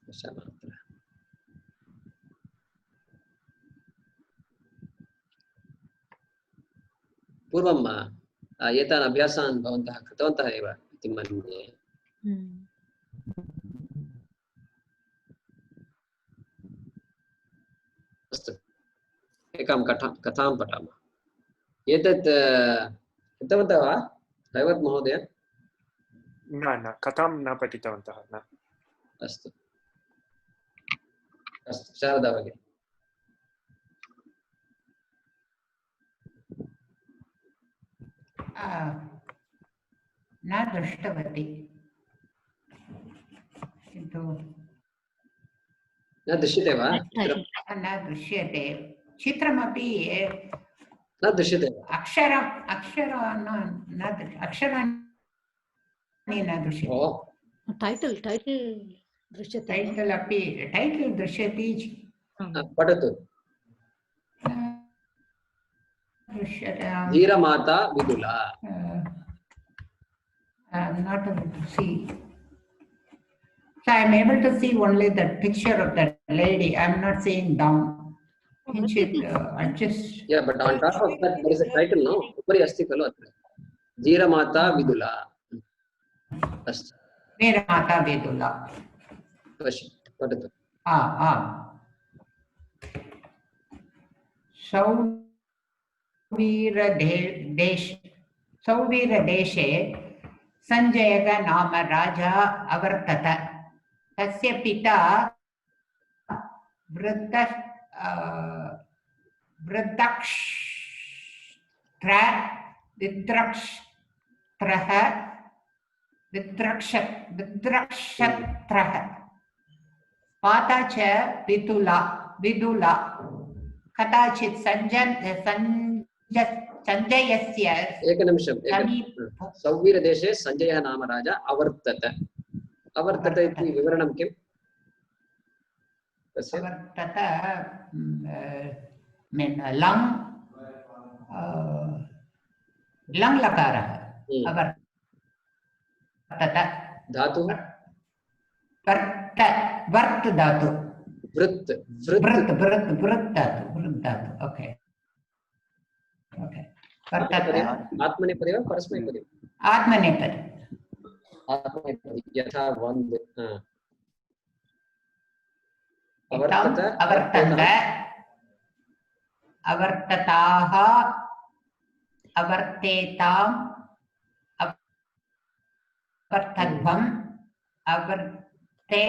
दशमात्र। पूर्वं एतान् अभ्यासान् भवन्तः कृतवन्तः एव इति मन्ये। अस्तु, एकां कथां पठामः। एतत् कृतवन्तः वा रैवत् महोदय? न कथां न पठितवन्तः न अस्तु अस्तु शारदा भगिनी न दृष्टवती किन्तु न दृश्यते वा न दृश्यते चित्रमपि न दृश्यते वा अक्षराणि न दृश्यते ओ टाइटल दृश्यते टाइटल अपि टाइटल दृश्यति पठतु दृश्यते धीरमाता Vidula I'm not able to see. So I'm able to see only the picture of that lady. I'm not seeing down. I just. Yeah, but on top of that there is a title, no? Upari asti khalo atra. Dhīramātā Vidula. Asti. Dhīramātā Vidula. Pashi. Padatu. सौवीरदेशे संजयः नाम राजा अवर्तत तस्य पिता विद्रक्षत्रः माता च विदुला कदाचित् संजयस्य एकनिमिषम् सौवीरदेशे संजयः नाम राजा अवर्तत इति विवरणं किम् अवर्तत लङ् लकारः अवर्तत धातुः वर्त धातु वृत् धातु ओके आत्मनेपदी वा परस्मैपदी आत्मनेपदी यथा वन्द् अवर्तताः अवर्तेताम् अवर्तध्वम् अवर्ते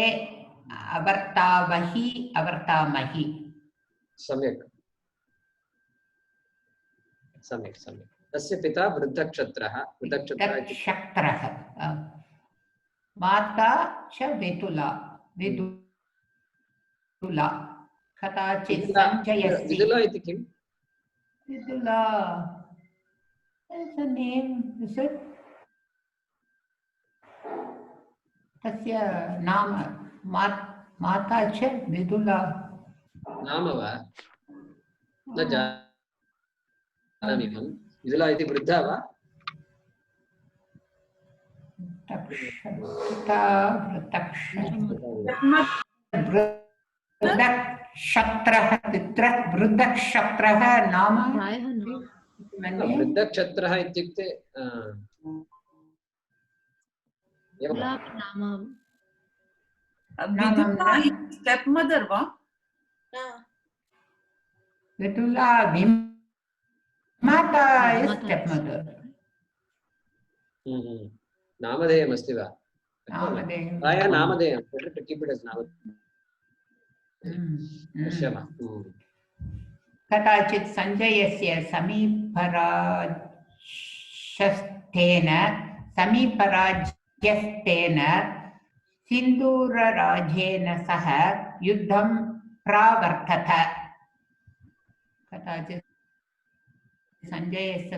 अवर्तावहि अवर्तामहि सम्यक् तस्य पिता वृद्धक्षत्रः माता च विदुला कदाचित् संजयस्य विदुला इति किम् Vidula is a name is it तस्य नाम माता च विदुला नाम वा न जानामि अहं विदुला इति वृद्धा वा वृद्धक्षत्रः नाम वृद्धक्षत्रः इत्युक्ते stepmother va Vidula Vimata is stepmother. नामधेयम् अस्ति वा प्रायः नामधेयं better to keep it as नामधेयं कदाचित् संजयस्य समीपराज्यस्थेन सिन्दूरराजेन सह युद्धं प्रावर्तत कदाचित् संजयस्य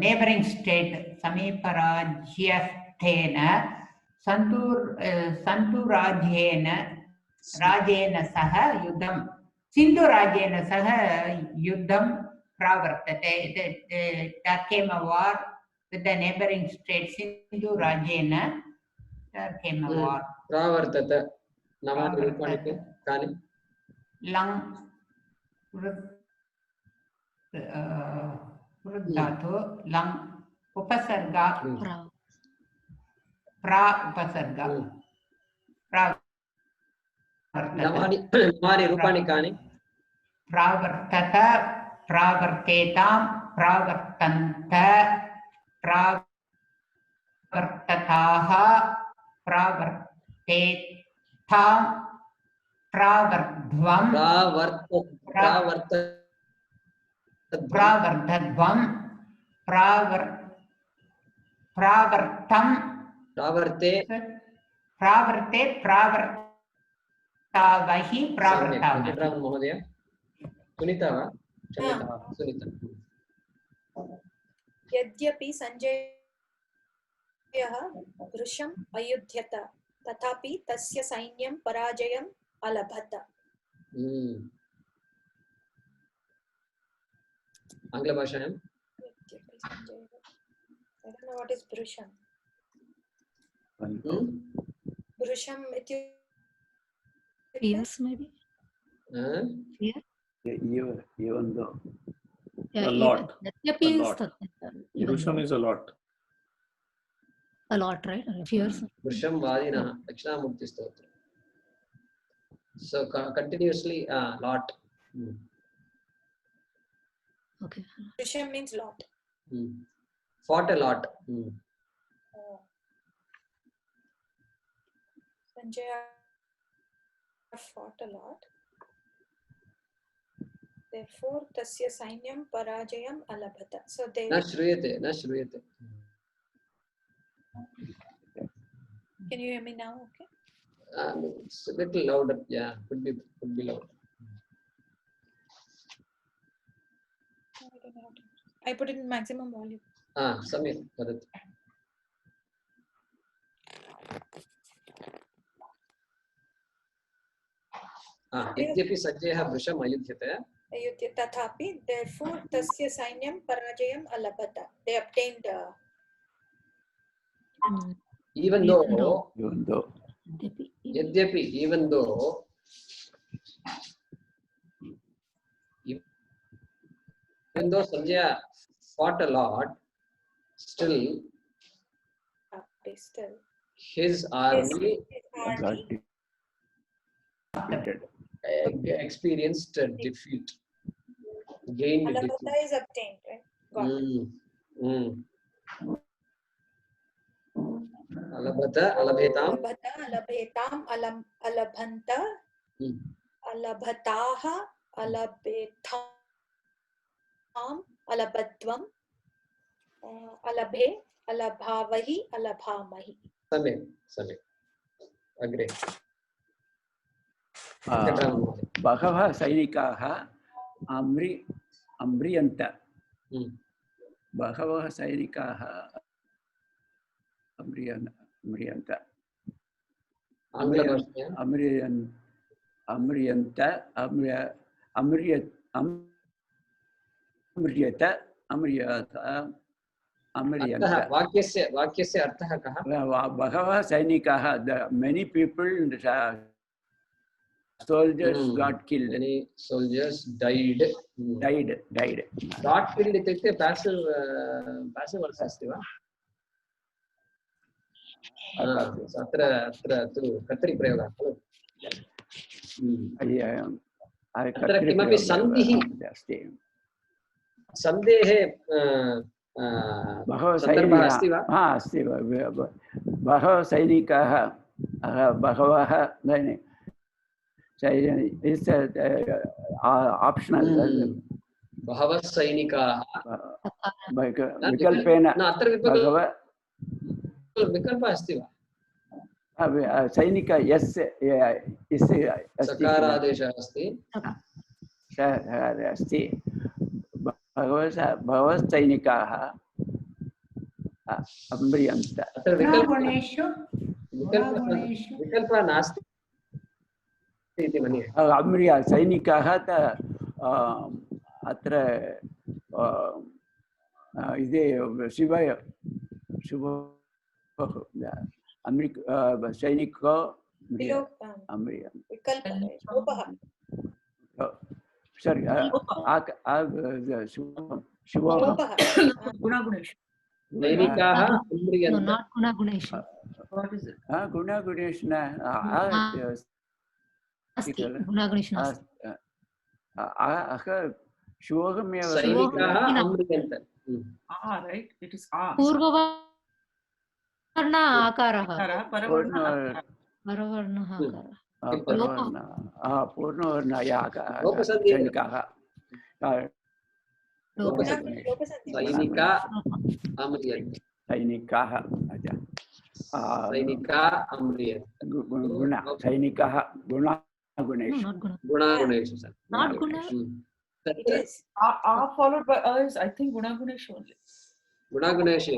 नेबरिंग स्टेट समीपराज्यस्थेन राजेन सह युद्धं सिन्धुराजेन सह युद्धं प्रावर्तते there came a war with the neighboring state सिन्धुराजेन there came a war प्रावर्तत नवानि रूपाणि कानि लङ् धातु लङ् उपसर्ग प्रा उपसर्ग नवानि रूपाणि कानि प्रावर्तत प्रावर्तेतां प्रावर्तन्त प्रावर्तताः प्रावर्तेत्थां प्रावर्ध्वं प्रावर्धध्वं प्रावर्तं प्रावर्ते प्रावर्तावहि प्रावर्तामहि वेंकटरामन् महोदय सुनीता वा क्षम्यतां सुनीता यद्यपि सञ्जयः वृषम् अयुध्यत तथापि तस्य सैन्यं पराजयम् अलभत. आङ्ग्लभाषायां यद्यपि सञ्जयः I don't know what is Brusham. Brusham Fierce maybe. Fear. Even though. Yeah, A lot. Yadyapi A is lot. Vrusham is a lot. A lot, right? Fierce. वृषं वादिनः दक्षिणामूर्तिस्तोत्रम्. So continuously lot. Okay. Brusham means lot. Fought a lot. Sanjaya fought a lot. Therefore, tasya sainyam parajayam alabhata. So they. न श्रूयते. Can you hear me now? Okay. It's a little louder. Yeah, could be louder. I put it in maximum volume. सम्यक् वदतु. यद्यपि सञ्जयः वृषम् अयुध्यते तथापि therefore tasya sainyam parajayam alabhata. They obtained even though Sanjaya fought a lot, still his army experienced defeat. Gained alabhata defeat. is obtained, right? Got अलभेताम् अलभन्त अलभताः अलभेताम् अलभत्वम् अलभे अलभावहि अलभामहि. सम्यक् अग्रे. बहवः सैनिकाः अम्रियन्त. बहवः सैनिकाः अम्रियन्त. वाक्यस्य अर्थः कः? बहवः सैनिकाः, many people, soldiers got killed. Many soldiers died. Got killed इत्युक्ते passive वर्ष अस्ति वा? अत्र तु कर्तरिप्रयोगः खलु. अत्र किमपि सन्धिः सन्देः सन्दर्भः अस्ति वा? अस्ति. बहवः सैनिकाः बहवः optional. बहवः सैनिकाः विकल्पेन विकल्पः अस्ति वा? सैनिक यस् सकारादेशः अस्ति. बहवः सैनिकाः अम्रियन्त. अत्र विकल्पः नास्ति इति मन्ये. अम्रिय सैनिकाः अत्र इदे शिव सैनिको सैनिकाः अम्रियन्त. Right? It is आकारः पूर्ण परवर्णः आकारः पूर्णवर्णयाः लोपसन्धि सैनिकाः सैनिका अम्रियन्त सैनिकाः सैनिका अम्रियन्त गुण सैनिकाः गुणेषु गुणागुणेषु not guna It is. Followed by is, I think, Gunagunesh only. गुणागुणेषु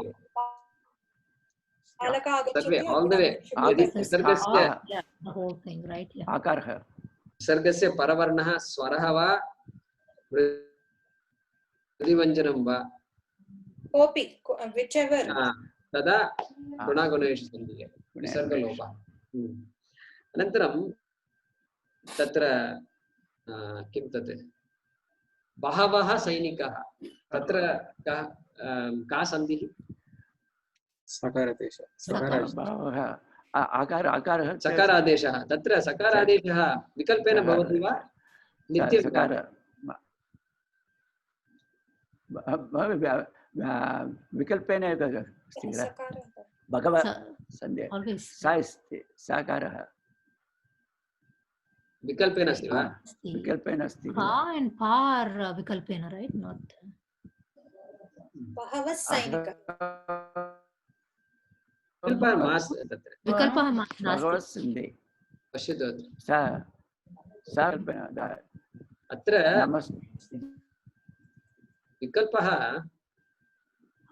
Alaka सर्वे agacchati. all the way यदि विसर्गस्य yeah, the whole thing, right? Yeah. आकारः विसर्गस्य परवर्णः स्वरः वा वृद्धिव्यञ्जनं वा Kopi, whichever. तदा गुणागुणेषु सन्ति विसर्गलोपः अनन्तरं तत्र किं तत् बहवः सैनिकाः तत्र का सन्धिः सकारादेश बहवः आकारः सकारादेशः तत्र सकारादेशः विकल्पेन भवति वा नित्यं सकार विकल्पेन अस्ति किल भगवत् सन्धि Always. सा अस्ति साकारः विकल्पेन अस्ति वा विकल्पेन अस्ति Pa and par vikalpena, right? Not Bahava Sainika. विकल्पः मास्तु तत्र vikalpah भगवत् nasti. सन्धि पश्यतु सा अत्र विकल्पः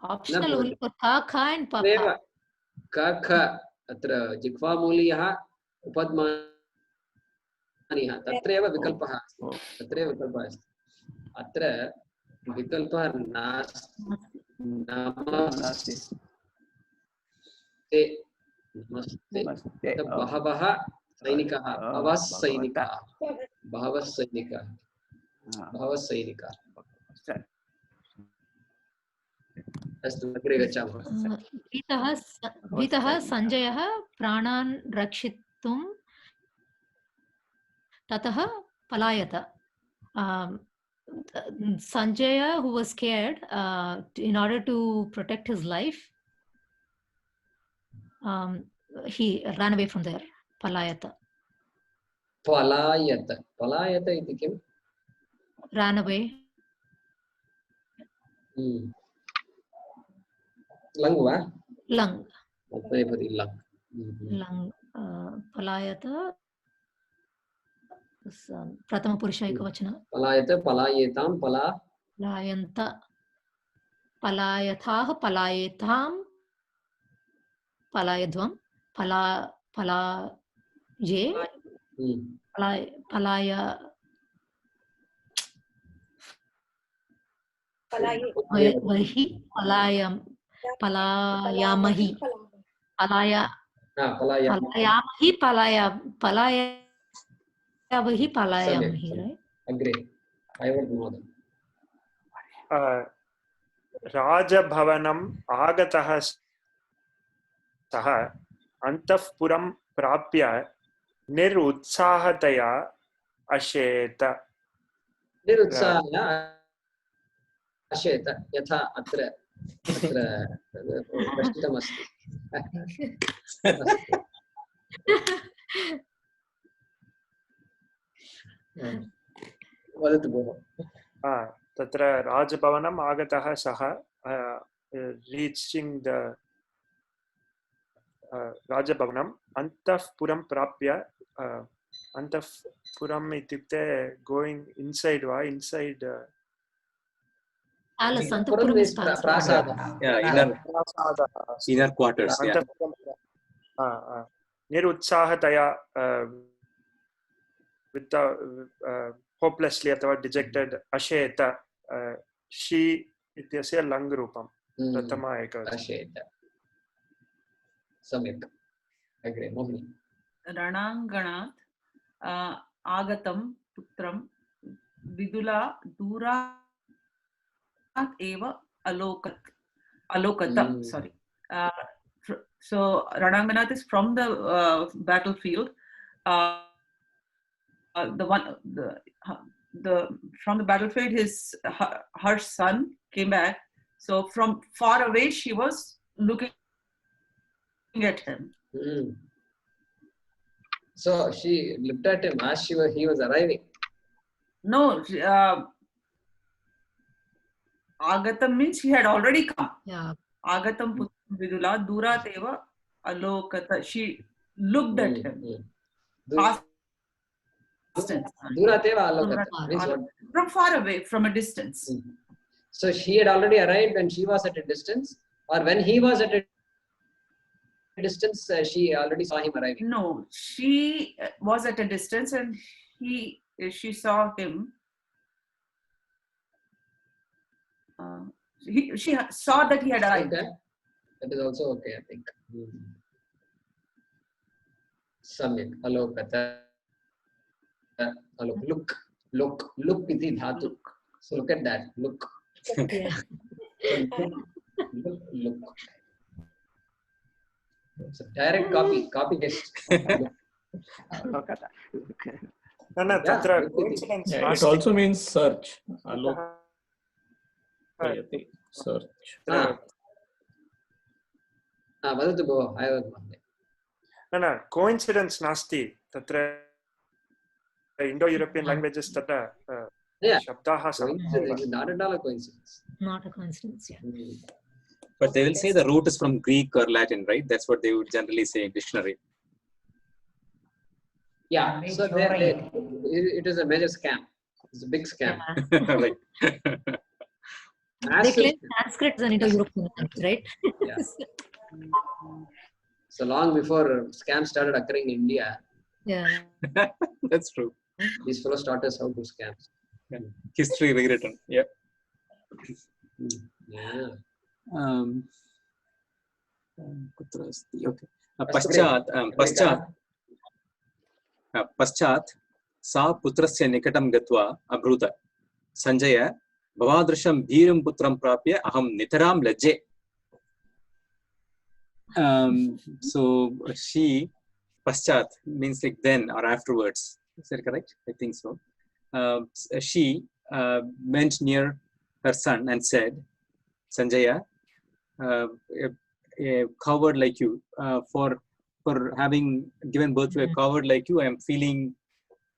Optional only for ka, kha and pa. तत्रैव क ख अत्र जिह्वामूलीयः उपद्मानीयः तत्रैव विकल्पः अस्ति तत्रैव विकल्पः अस्ति अत्र विकल्पः नमस्ते नमस्ते बहवः सैनिकाः बहवः सैनिकाः अस्तु अग्रे गच्छामः भीतः सञ्जयः प्राणान् रक्षितुं ततः पलायत. Sanjaya, who was scared, in order to protect his life, he ran away from there. Palayata. पलायत इति किम् Ran away. लङ् वा Lang. नेपथि लङ् Lang. Palayata. प्रथमपुरुष एकवचन. पलायत पलायेतां पलायन्त. पलायथाः पलायेतां पलायध्वं पलाये पलाय वहि पलायामहि पलायामहि पलायामहि पलायामहि. अग्रे ऐवत् महोदय राजभवनम् आगतः सः अन्तःपुरं प्राप्य निरुत्साहतया अशेत. निरुत्साहः अशेत यथा अत्र दर्शितमस्ति. वदतु भोः. तत्र राजभवनम् आगतः सः रीचिङ्ग् द राजभवनम् अन्तःपुरं प्राप्य अन्तःपुरम् इत्युक्ते गोयिङ्ग् इन्सैड् वा inside Palace. Anthapuram is palace. प्रासादः. inner quarters. निरुत्साहतया hopelessly अथवा dejected अशेत she इत्यस्य लङ् रूपं प्रथम एकवचनम्. अशेत सम्यक्. अग्रे मोहिनी. रणाङ्गणात् आगतं पुत्रं विदुला दूरात् एव alokata. Sorry. So Rananganath is from the battlefield. From the battlefield, her son came back. So from far away, she was looking at him. So she looked at him as he was arriving. No, Agatam means he had already come. Yeah. Agatam putram vidula durat eva alokata. She looked at him. Past tense. Durateva alokata means what? From far away, from a distance. So she had already arrived when she was at a distance, or when he was at a distance, she already saw him arriving. No, she was at a distance and she saw him. She saw that he had arrived. Okay. That is also okay, I think. Samyak alokata. Look iti dhatu. So look at that. Look. Look. It's a direct copy test. Yeah, it also means search. Alokayati, search. वदतु भो न coincidence नास्ति तत्र Indo-European लाङ्ग्वेजेस् तत्र शब्दाः not at all a coincidence. Not a coincidence, yeah. But they will say the root is from Greek or Latin, right? That's what they would generally say in dictionary. Yeah, so it is a major scam. It's a big scam. Yeah. Right. They claim Sanskrit is an Indo-European language, right? Yeah. So long before scams started occurring in India, Yeah. That's true. these fellows taught us how to scam. History rewritten. Yeah. Yeah. कुत्र अस्ति? Okay. पश्चात् सा पुत्रस्य निकटं गत्वा अब्रूत, संजय, भवादृशं भीरुं पुत्रं प्राप्य अहं नितरां लज्जे. So she, पश्चात् means like then or afterwards. Is that correct? I think so. She went near her son and said, Sanjaya, a coward like you, for having given birth to a coward like you, I am feeling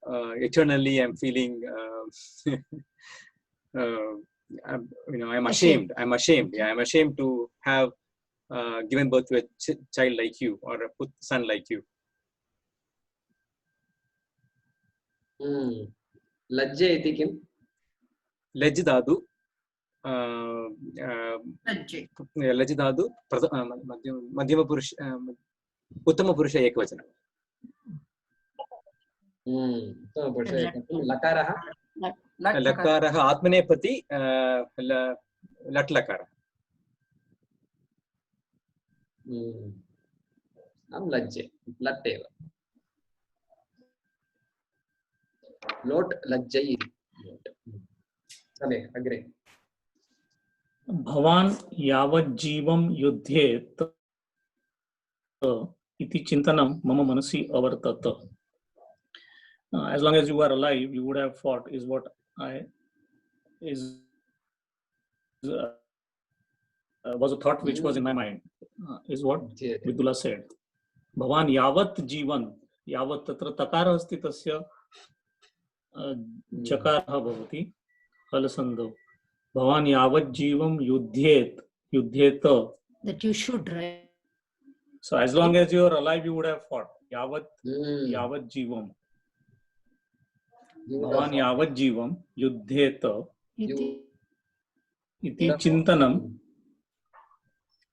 eternally. I'm feeling, I'm ashamed. I'm ashamed. Yeah, I'm ashamed to have given birth to a child like you or a son like you. Lajje iti kim? Lajjidadu. लज्जिदादु मध्यम पुरुष उत्तम पुरुष एकवचन. लकारः लकारः आत्मनेपदी लट् लकारः. लज्जे लट् एव. लोट् लज्जै. सम्यक् अग्रे. भवान् यावज्जीवं युध्येत् इति चिन्तनं मम मनसि अवर्तत. As long as you are alive, you would have fought, is what was a thought which was in my mind, is what Vidula said. Bhavan yavat jivan, yavat tatra takara asti tasya chakarah bhavati halasandho. Bhavan yavat jivam yudhyeta. That you should, right? So as long as you are alive, you would have fought. Yavat jivam. Bhavan yavat jivam yudhyeta.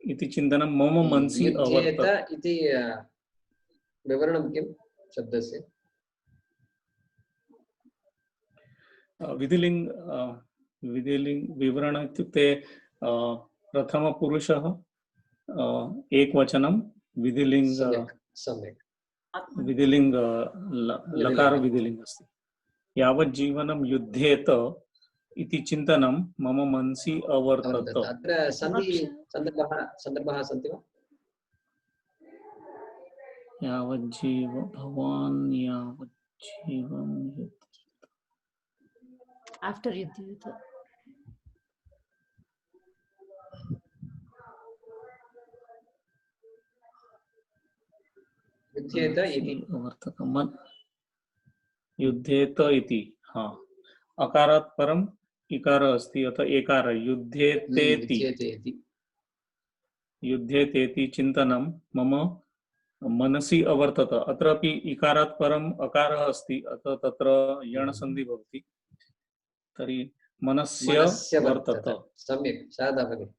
Iti चिन्तनं मम मनसि अवर्तत. इति विवरणं किं शब्दस्य? विधिलिङ्ग विवरण इत्युक्ते प्रथमपुरुषः एकवचनं विधिलिङ्ग लकार विधिलिङ्ग अस्ति. यावज्जीवनं युध्येत इति चिन्तनं मम मनसि अवर्तत. अत्र सन्दर्भः सन्ति वा? भवान् यावज्जीवं After Yuddhyeta. युध्येत इति युध्येत इति हाँ अकारात् परम इकार अस्ति अतः एकार युध्येतेति युध्येतेति चिन्तनं मम मनसि अवर्तत अत्रापि इकारात् परम अकारः अस्ति अतः तत्र यणसन्धि भवति तर्हि मनस्य वर्तत सम्यक् शारदा भगिनी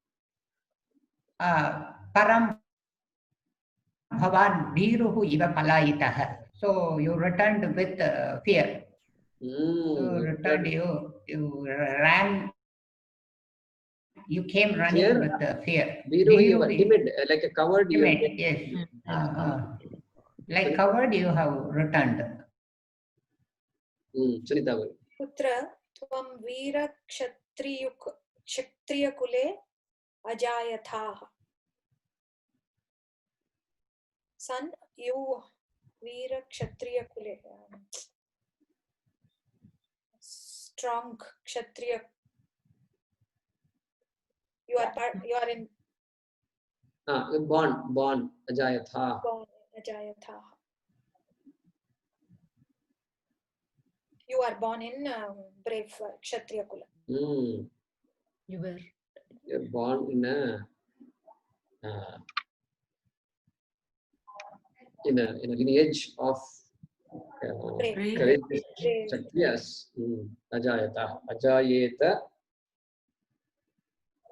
परं भवान् भीरुः इव पलायितः so you returned with fear so returned you ran you came running fear? With fear Viru timid like a coward timid, yes like coward you have returned Sunita bhai putra tvam veera kshatriya kule ajayatha son you veera kshatriya kule strong kshatriya you are in born ajayatha you are born in brave kshatriya kula you're born in a lineage of kshatriyas ajayata ajayeta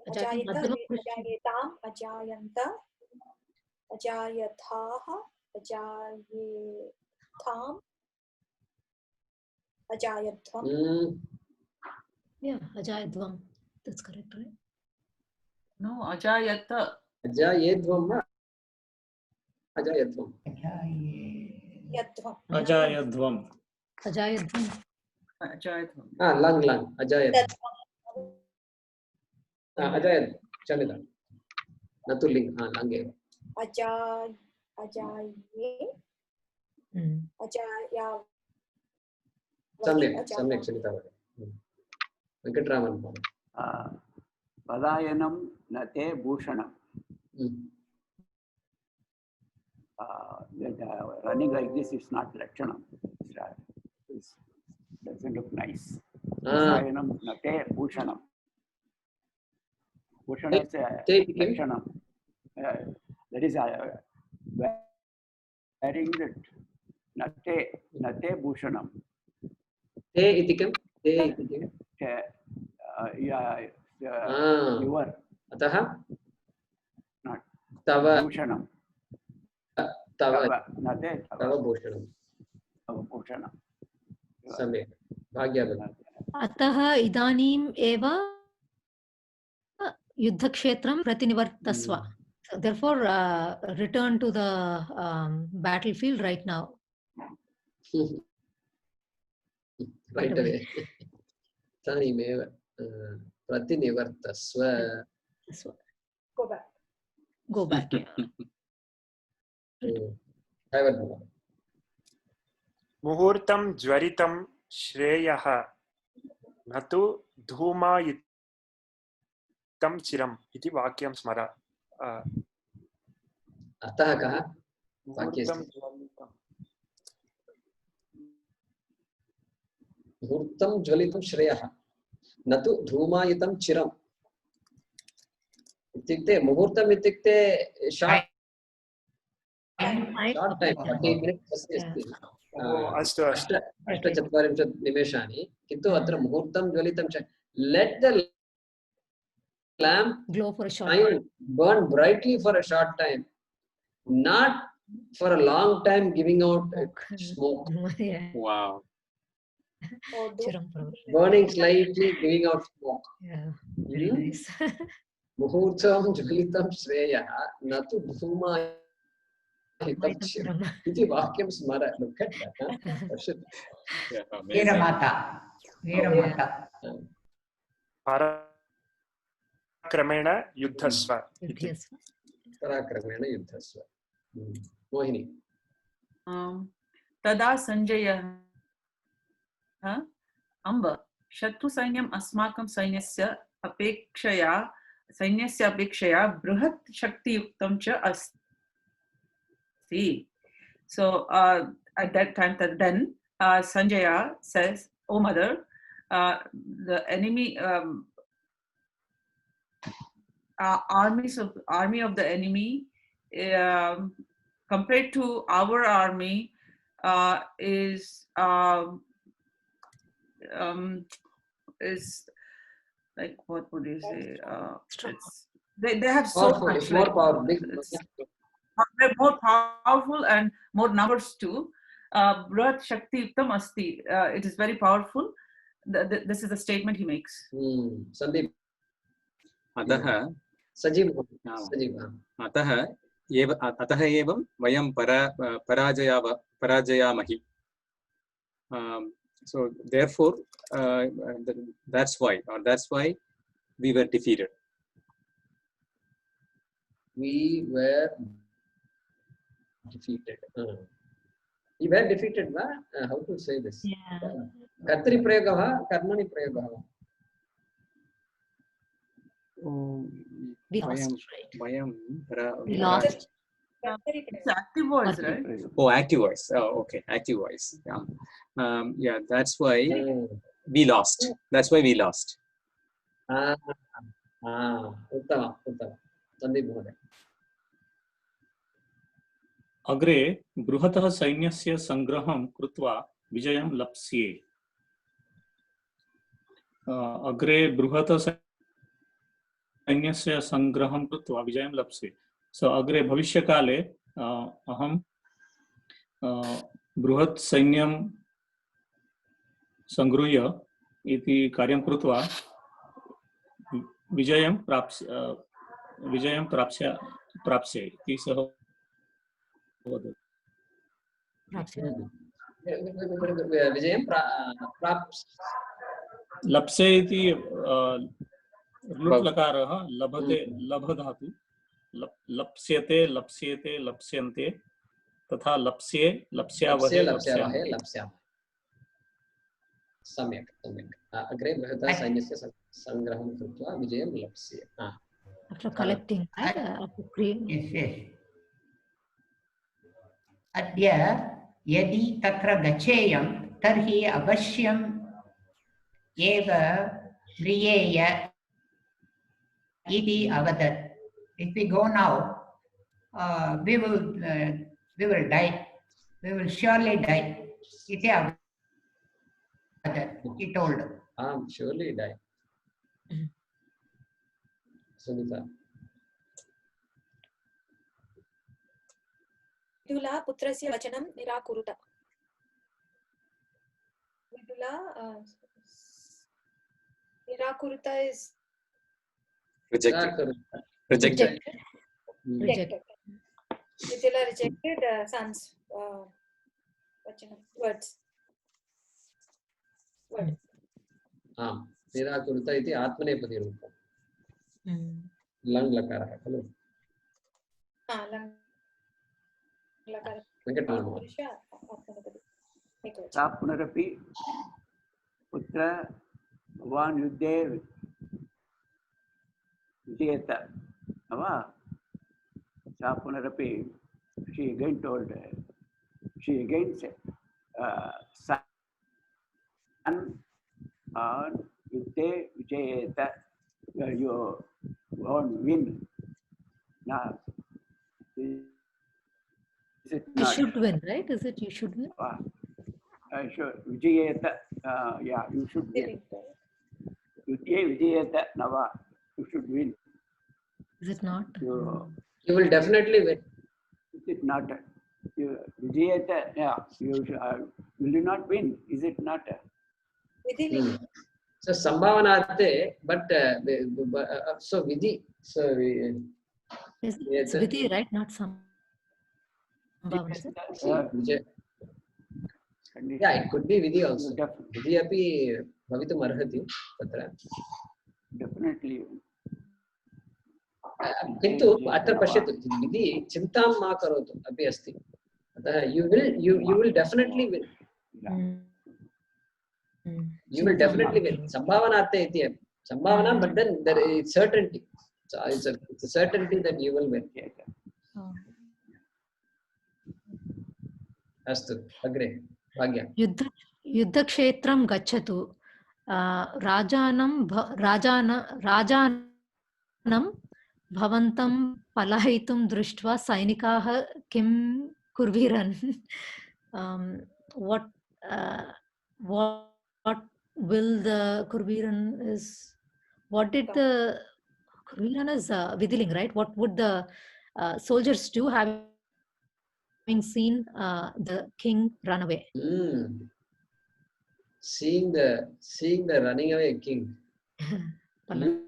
ajayetam ajayanta ajayatah ajayetam ajayadvam yeah ajayadvam that's correct right no ajayata ajayedvam ajayadvam ajayadvam lang ajayadvam ajayad chalida natuling lange ajaye ajaya सम्यक् चलिता वेङ्कटरामन् पलायनं न ते भूषणं running like this is not lakshanam it doesn't look nice palayanam na te bhushanam bhushanam is lakshanam that is wearing that nate bhushanam te itikam your atah not tava bhushanam tava nate tava bhushanam bhushanam सम्यक् भाग्यवती अतः इदानीम् एव युद्धक्षेत्रं प्रतिनिवर्तस्व therefore return to the battlefield right now right away तनिमेव प्रतिनिवर्तस्व go back मुहूर्तं ज्वरितं श्रेयः न तु धूमायितं चिरम् इति वाक्यं स्मर अतः कः मुहूर्तं ज्वलितं श्रेयः न तु धूमायितं चिरम् इत्युक्ते मुहूर्तम् इत्युक्ते शार्ट् टैम् 40 मिनिट्स् अस्ति अष्टचत्वारिंशत् निमेषानि किन्तु अत्र मुहूर्तं ज्वलितं let the lamp glow for a short time burn brightly for a short time not for a long time giving out smoke wow burning slightly giving out smoke very nice muhurtam jvalitam shreyah न तु धूमा इति वाक्यं स्मर look at that वीरमाता पराक्रमेण युद्धस्व पराक्रमेण युद्धस्व मोहिनी तदा संजयः अम्ब शत्रुसैन्यम् अस्माकं सैन्यस्य अपेक्षया बृहत् शक्तियुक्तं च अस्ति So at that time, then Sanjaya says, "Oh mother, the enemy army of the enemy compared to our army is like, what would you say? It's, they have so Powerful, much, it's more like, powerful, big. they're more powerful and more numbers too. Brat Shakti Uttam Asti. It is very powerful. This is the statement he makes. Sandeep. अतः Sajeev. अतः एवं वयं पराजयामहि. So therefore, that's why we were defeated. We were defeated. We were defeated, va? How to say this? Yeah. Kartri prayoga va? Karmani prayoga va? We lost, right? We lost. It's active voice, right? Oh, active voice. Oh, okay, active voice. Yeah, that's why we lost. That's why we lost. Uttama. Sandeep Mohoday. अग्रे बृहतः सैन्यस्य संग्रहं कृत्वा विजयं लप्स्ये. अग्रे बृहतः सैन्यस्य संग्रहं कृत्वा विजयं लप्स्ये. सो अग्रे भविष्यकाले अहं बृहत् सैन्यं संगृह्य इति कार्यं कृत्वा विजयं प्राप्स्ये इति सः वदति. विजयं लप्से इति लुट्लकारः लभते लभ धातु लप्स्यते लप्स्येते लप्स्यन्ते तथा लप्स्ये लप्स्यावहे लप्स्यामः. सम्यक्. अग्रे बृहतः सैन्यस्य संग्रहं कृत्वा विजयं लप्स्ये. After collecting, yes. अद्य यदि तत्र गच्छेयं तर्हि अवश्यम् एव म्रियेय इति अवदत्. If we go now, we will die. We will surely die. इति अवदत्. He told. Surely die. Sunita. Vidula पुत्रस्य वचनं निराकुरुत. Vidula निराकुरुत is Rejected. Vidula rejected son's words. निराकुरुत इति आत्मनेपदी रूपं. लङ् लकारः खलु. सा पुनरपि पुत्र भवान् युद्धे विजेत वा. सा पुनरपि she again told, she again said, son युद्धे विजेत, you won't win. Now, you should win, right? Is it you should win? Sure. Vijayeta, yeah, you should win. Vijayeta Nava, you should win. Is it not? You will definitely win. Is it not? Vijayeta, yeah, will you not win? Is it not? So Sambhavanarte, but so Vidhi. So it's Vidhi, right? Not some. Yeah, it could be Vidhi also. Vidhi api bhavitum arhati tatra. Definitely. किन्तु अत्र पश्यतु विधि चिन्तां मा करोतु अपि अस्ति. अतः you will definitely win. You will definitely win. Sambhavanarte इति Sambhavana, but then there is certainty. So it's a certainty that you will win. अस्तु अग्रे भाग्य युद्धक्षेत्रं गच्छतु राजानं भवन्तं पलायितुं दृष्ट्वा सैनिकाः किं कुर्वीरन् what will the kurviran is what did the kurviran is Vidiling, right? What would the soldiers do having seen the king run away? Seeing the running away king. The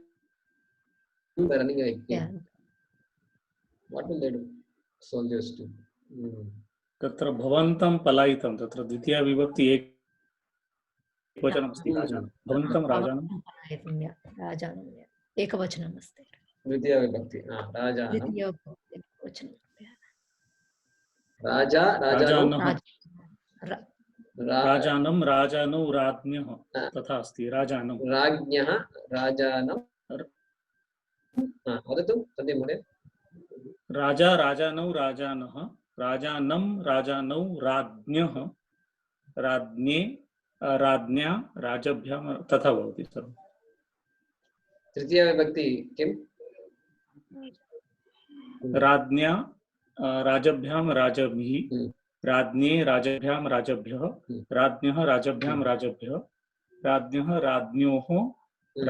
running away king. Yeah. What will they do? Soldiers do. तत्र भवन्तं पलायितं तत्र द्वितीया विभक्ति एकवचनम् अस्ति राजानं भवन्तं राजानं एकवचनम् अस्ति द्वितीया विभक्ति राजानं द्वितीयवचनं राजानं राजानौ राज्ञः तथा अस्ति राजानं राज्ञः राजानं वदतु तदेव महोदय राजा राजानौ राजानः राजानं राजानौ राज्ञः राज्ञे राज्ञा राजभ्यां तथा भवति सर्वं तृतीया विभक्ति किं राज्ञा राजभ्यां राजभिः राज्ञे राजभ्यां राजभ्यः राज्ञः राजभ्यां राजभ्यः राज्ञः राज्ञोः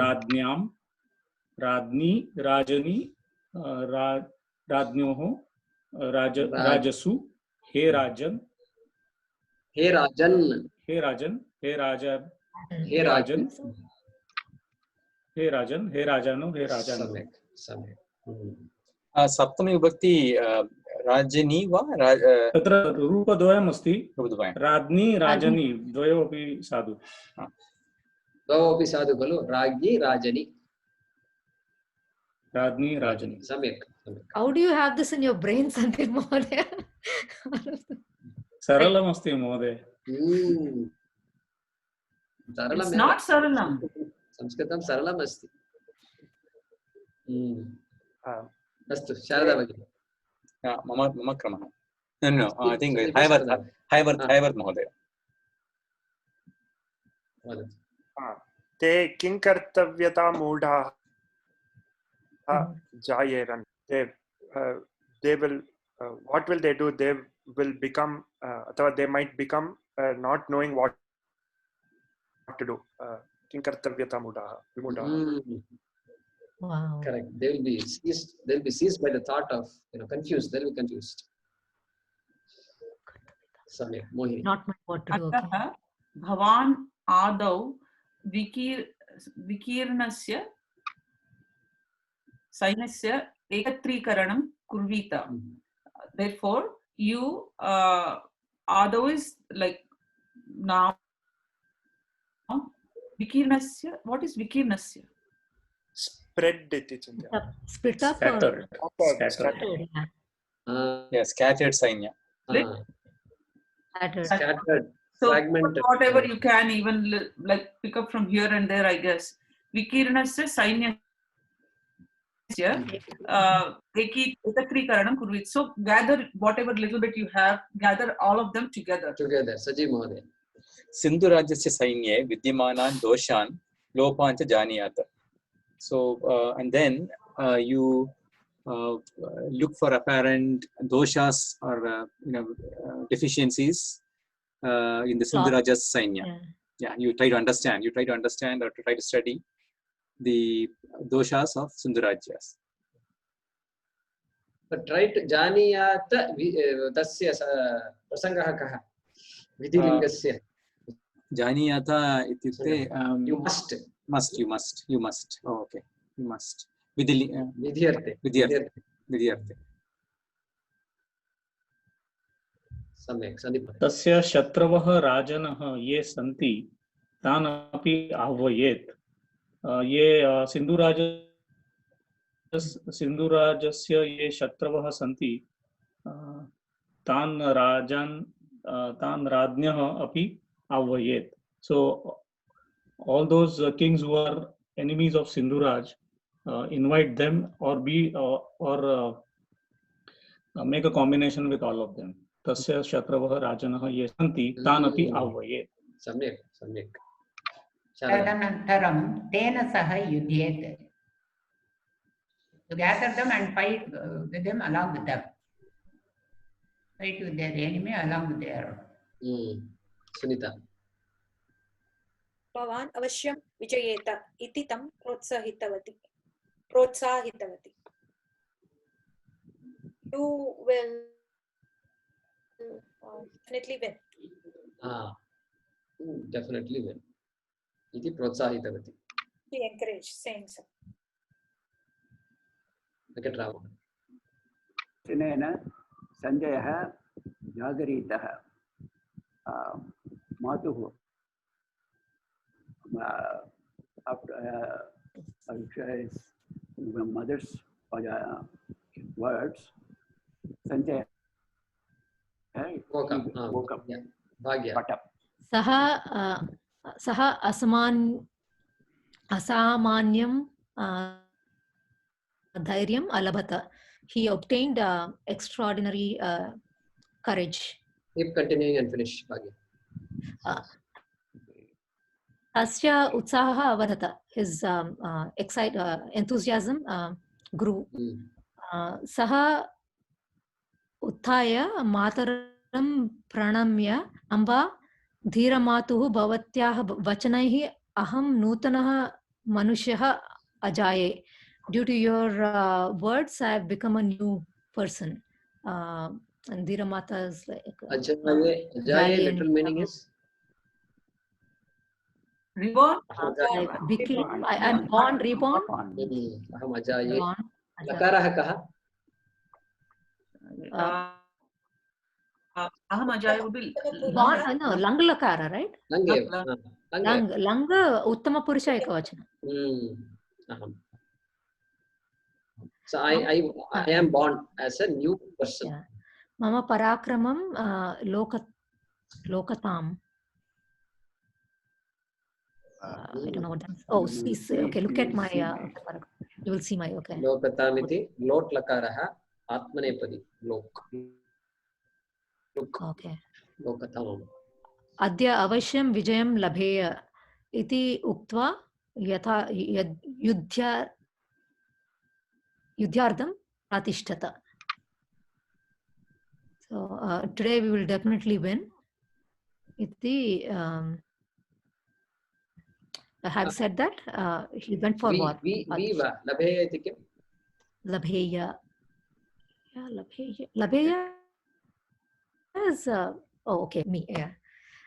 राज्ञां राज्ञी राजनी राज्ञोः राजसु हे राजन हे राजन हे राजन हे राजन हे राजन हे राजन हे राजानो हे राजानो सम्यक् सप्तमी विभक्ति राजनी वा तत्र रूपद्वयम् अस्ति राज्ञी राजनी द्वयोपि साधु द्वौ अपि साधु खलु राज्ञी राजनी राज्ञी राजनी सम्यक् How do you have this in your brain, Sandeep Mahodaya? सरलम् अस्ति महोदय It's not saralam. संस्कृतं सरलम् अस्ति अस्तु शारदा भगिनी मम क्रमः no I think Hayworth महोदय ते किं कर्तव्यता मूढाः जायेरन् they will what will they do? They will become or they might become not knowing what to do. किं कर्तव्यता मूढाः विमूढाः. Wow. Correct. They will be seized by the thought of confused. They will be confused. Samyak Mohini. Not my what to do. अतः भवान् आदौ विकीर्णस्य सैन्यस्य एकत्रीकरणं कुर्वीत. Therefore, you आदौ is like now. विकीर्णस्य. What is विकीर्णस्य? Spread इति चिन्तयामि. Split up. Scattered. Yeah, scattered sainya. Scattered. So Fragmented. whatever you can even like pick up from here and there, I guess. विकीर्णस्य सैन्यस्य एकत्रीकरणं कुर्वीत. So gather whatever little bit you have, gather all of them together. Sajeev Mahodaya. सिन्धु राज्यस्य सैन्ये विद्यमानान् दोषान् लोपान् च जानीयात्. So and then you look for apparent doshas or deficiencies in the Sindhu Raja's Sainya. Yeah, you try to understand or to try to study the doshas of Sindhu Rajas. But try to janiyat tasya prasangah kah vidilinggasya. Janiyata ityukte You must. Oh, okay. You must. Vidhyarte. सम्यक् सन्दीप. तस्य शत्रवः राजनः ये सन्ति तान् अपि आह्वयेत्. ये सिन्धुराजस्य ये शत्रवः सन्ति तान् राज्ञः अपि आह्वयेत्. So all those kings who are enemies of Sindhuraj, invite them or make a combination with all of them. तस्य शत्रवः राजनः ये सन्ति तान् अपि आह्वयेत्. सम्यक् सम्यक्. तदनन्तरं तेन सह युध्येत्. To gather them and fight with them along with them. Fight with their enemy along with their. Sunita. भवान् अवश्यं विजयेत इति तं प्रोत्साहितवती. You will definitely win. Definitely win. इति प्रोत्साहितवती. She encouraged, saying so. तेन सञ्जयः जागरितः मातुः mother's words. Sanjay woke up. सः असामान्यं धैर्यम् अलभत. He obtained extraordinary courage. Keep continuing and finish, Bhagya. तस्य उत्साहः अवर्धत. His enthusiasm grew. सः उत्थाय मातरं प्रणम्य, अम्बा धीरमातुः, भवत्याः वचनैः अहं नूतनः मनुष्यः अजाये. Due to your words, I have become a new person. And Dhiramata is like Ajaye, literal meaning is reborn. I am born, reborn. Aham ajaye. Lakarah kaha? Aham ajaye would be born. No, lang lakara, right? Lang uttama purusha ekavachana. So I am born as a new person. Yeah. Mama parakramam lokatam. I don't know what that is. Oh, see, okay, look at my, you will see my, okay. Lokatam iti, lot lakaraha, atmanepadi, lok. Okay. Lokatam. Adya avashyam vijayam labheya iti uktva yatha Yudhyardam pratishtata. So today we will definitely win. I have said that he went for war. Labheya iti kim? Labheya. Yeah, labheya is oh okay, me. Yeah.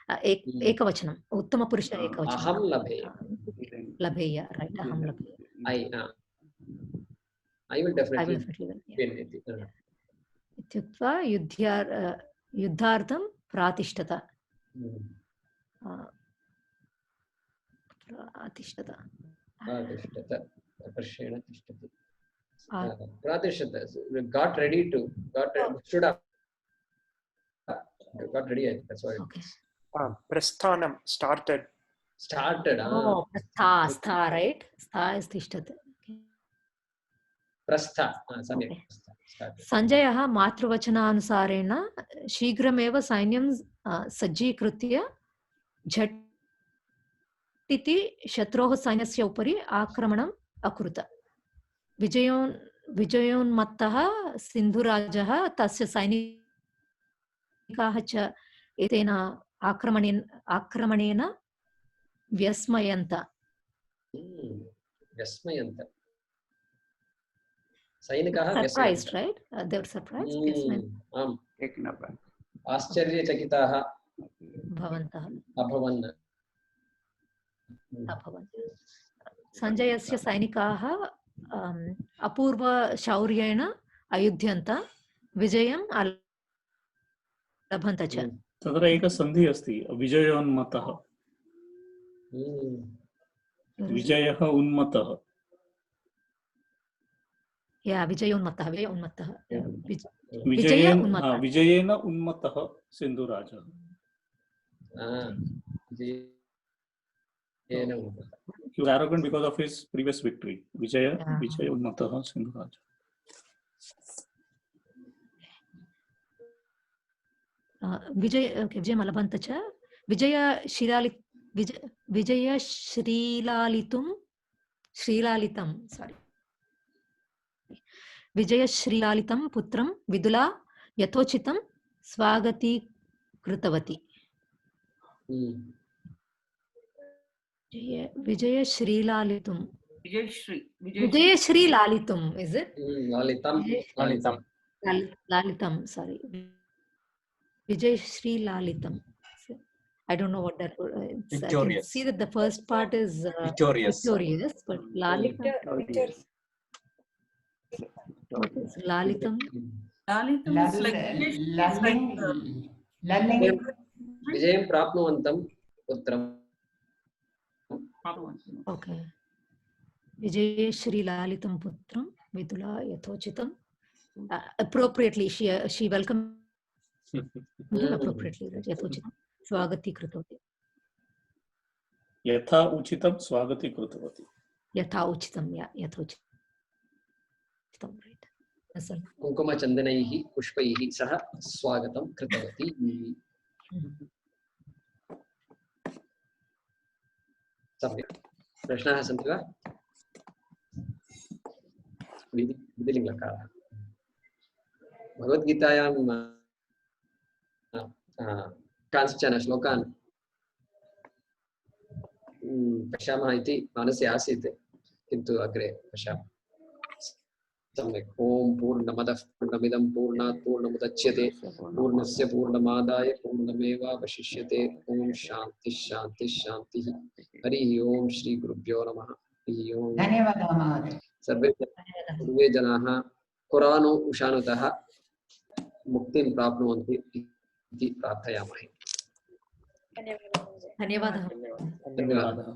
Ekavachanam. Uttama purusha ekavachanam. Aham labheya. Labheya, right? Aham labheya. I will definitely win. Ityuktva yuddhardam pratishtata. Pratishtata. Got ready to. Stood up. Got ready. That's why. Okay. Prasthanam started. Oh, stha, right? Stha is tishtata. सञ्जयः मातृवचनानुसारेण शीघ्रमेव सैन्यं सज्जीकृत्य झटिति शत्रोः सैन्यस्य उपरि आक्रमणम् अकुरुत. विजयोन्मत्तः सिन्धुराजः तस्य सैनिकाः च एतेन आक्रमणेन व्यस्मयन्त. Surprised, right? They were surprised. Taken aback. आश्चर्यचकिताः अभवन्. सञ्जयस्य सैनिकाः अपूर्वशौर्येण अयुध्यन्त, विजयम् अलभन्त च. तत्र एक सन्धि अस्ति, विजयोन्मत्तः. विजयः उन्मत्तः. Yeah, विजयोन्मत्तः. विजयेन उन्मत्तः सिन्धुराजः. He was arrogant because of his previous victory. Vijaya unnataha Sindhuraj. विजयम् अलभन्त च विजयश्रीलालितं पुत्रं विदुला यथोचितं स्वागतीकृतवती. विजयश्रीलालितुं विजयश्रीलालितुं is it? Lalitam, sorry. Vijayshreelalitam. I don't know what that word is. I can see that the first part is victorious, but Lalitam. What is Lalitam? Lalitam is like Vijayam prapnuvantam putram. Okay. Vijayshreelalitam putram vidula yathochitam. Appropriately, she welcomed him appropriately. Yathochitam swagati krutavati. यथा उचितं स्वागती कृतवती. यथा उचितं, यथोचितं, right. कुङ्कुमचन्दनैः पुष्पैः सह स्वागतं कृतवती. सम्यक्. प्रश्नाः सन्ति वा? विधिलिङ्गकारः. भगवद्गीतायां कांश्चन श्लोकान् पश्यामः इति मनसि आसीत्, किन्तु अग्रे पश्यामः. सम्यक्. ओम पूर्णमदः पूर्णमिदं पूर्णात् पूर्णमुदच्यते पूर्णस्य पूर्णमादाय पूर्णमेवावशिष्यते. ओम शान्ति शान्ति शान्तिः. हरि ओम श्री गुरुभ्यो नमः. हरि ओम. धन्यवादः महोदय. सर्वे जनाः कुरानो उशानुतः मुक्तिं प्राप्नुवन्तु इति प्रार्थयामहे. धन्यवादः. धन्यवादः.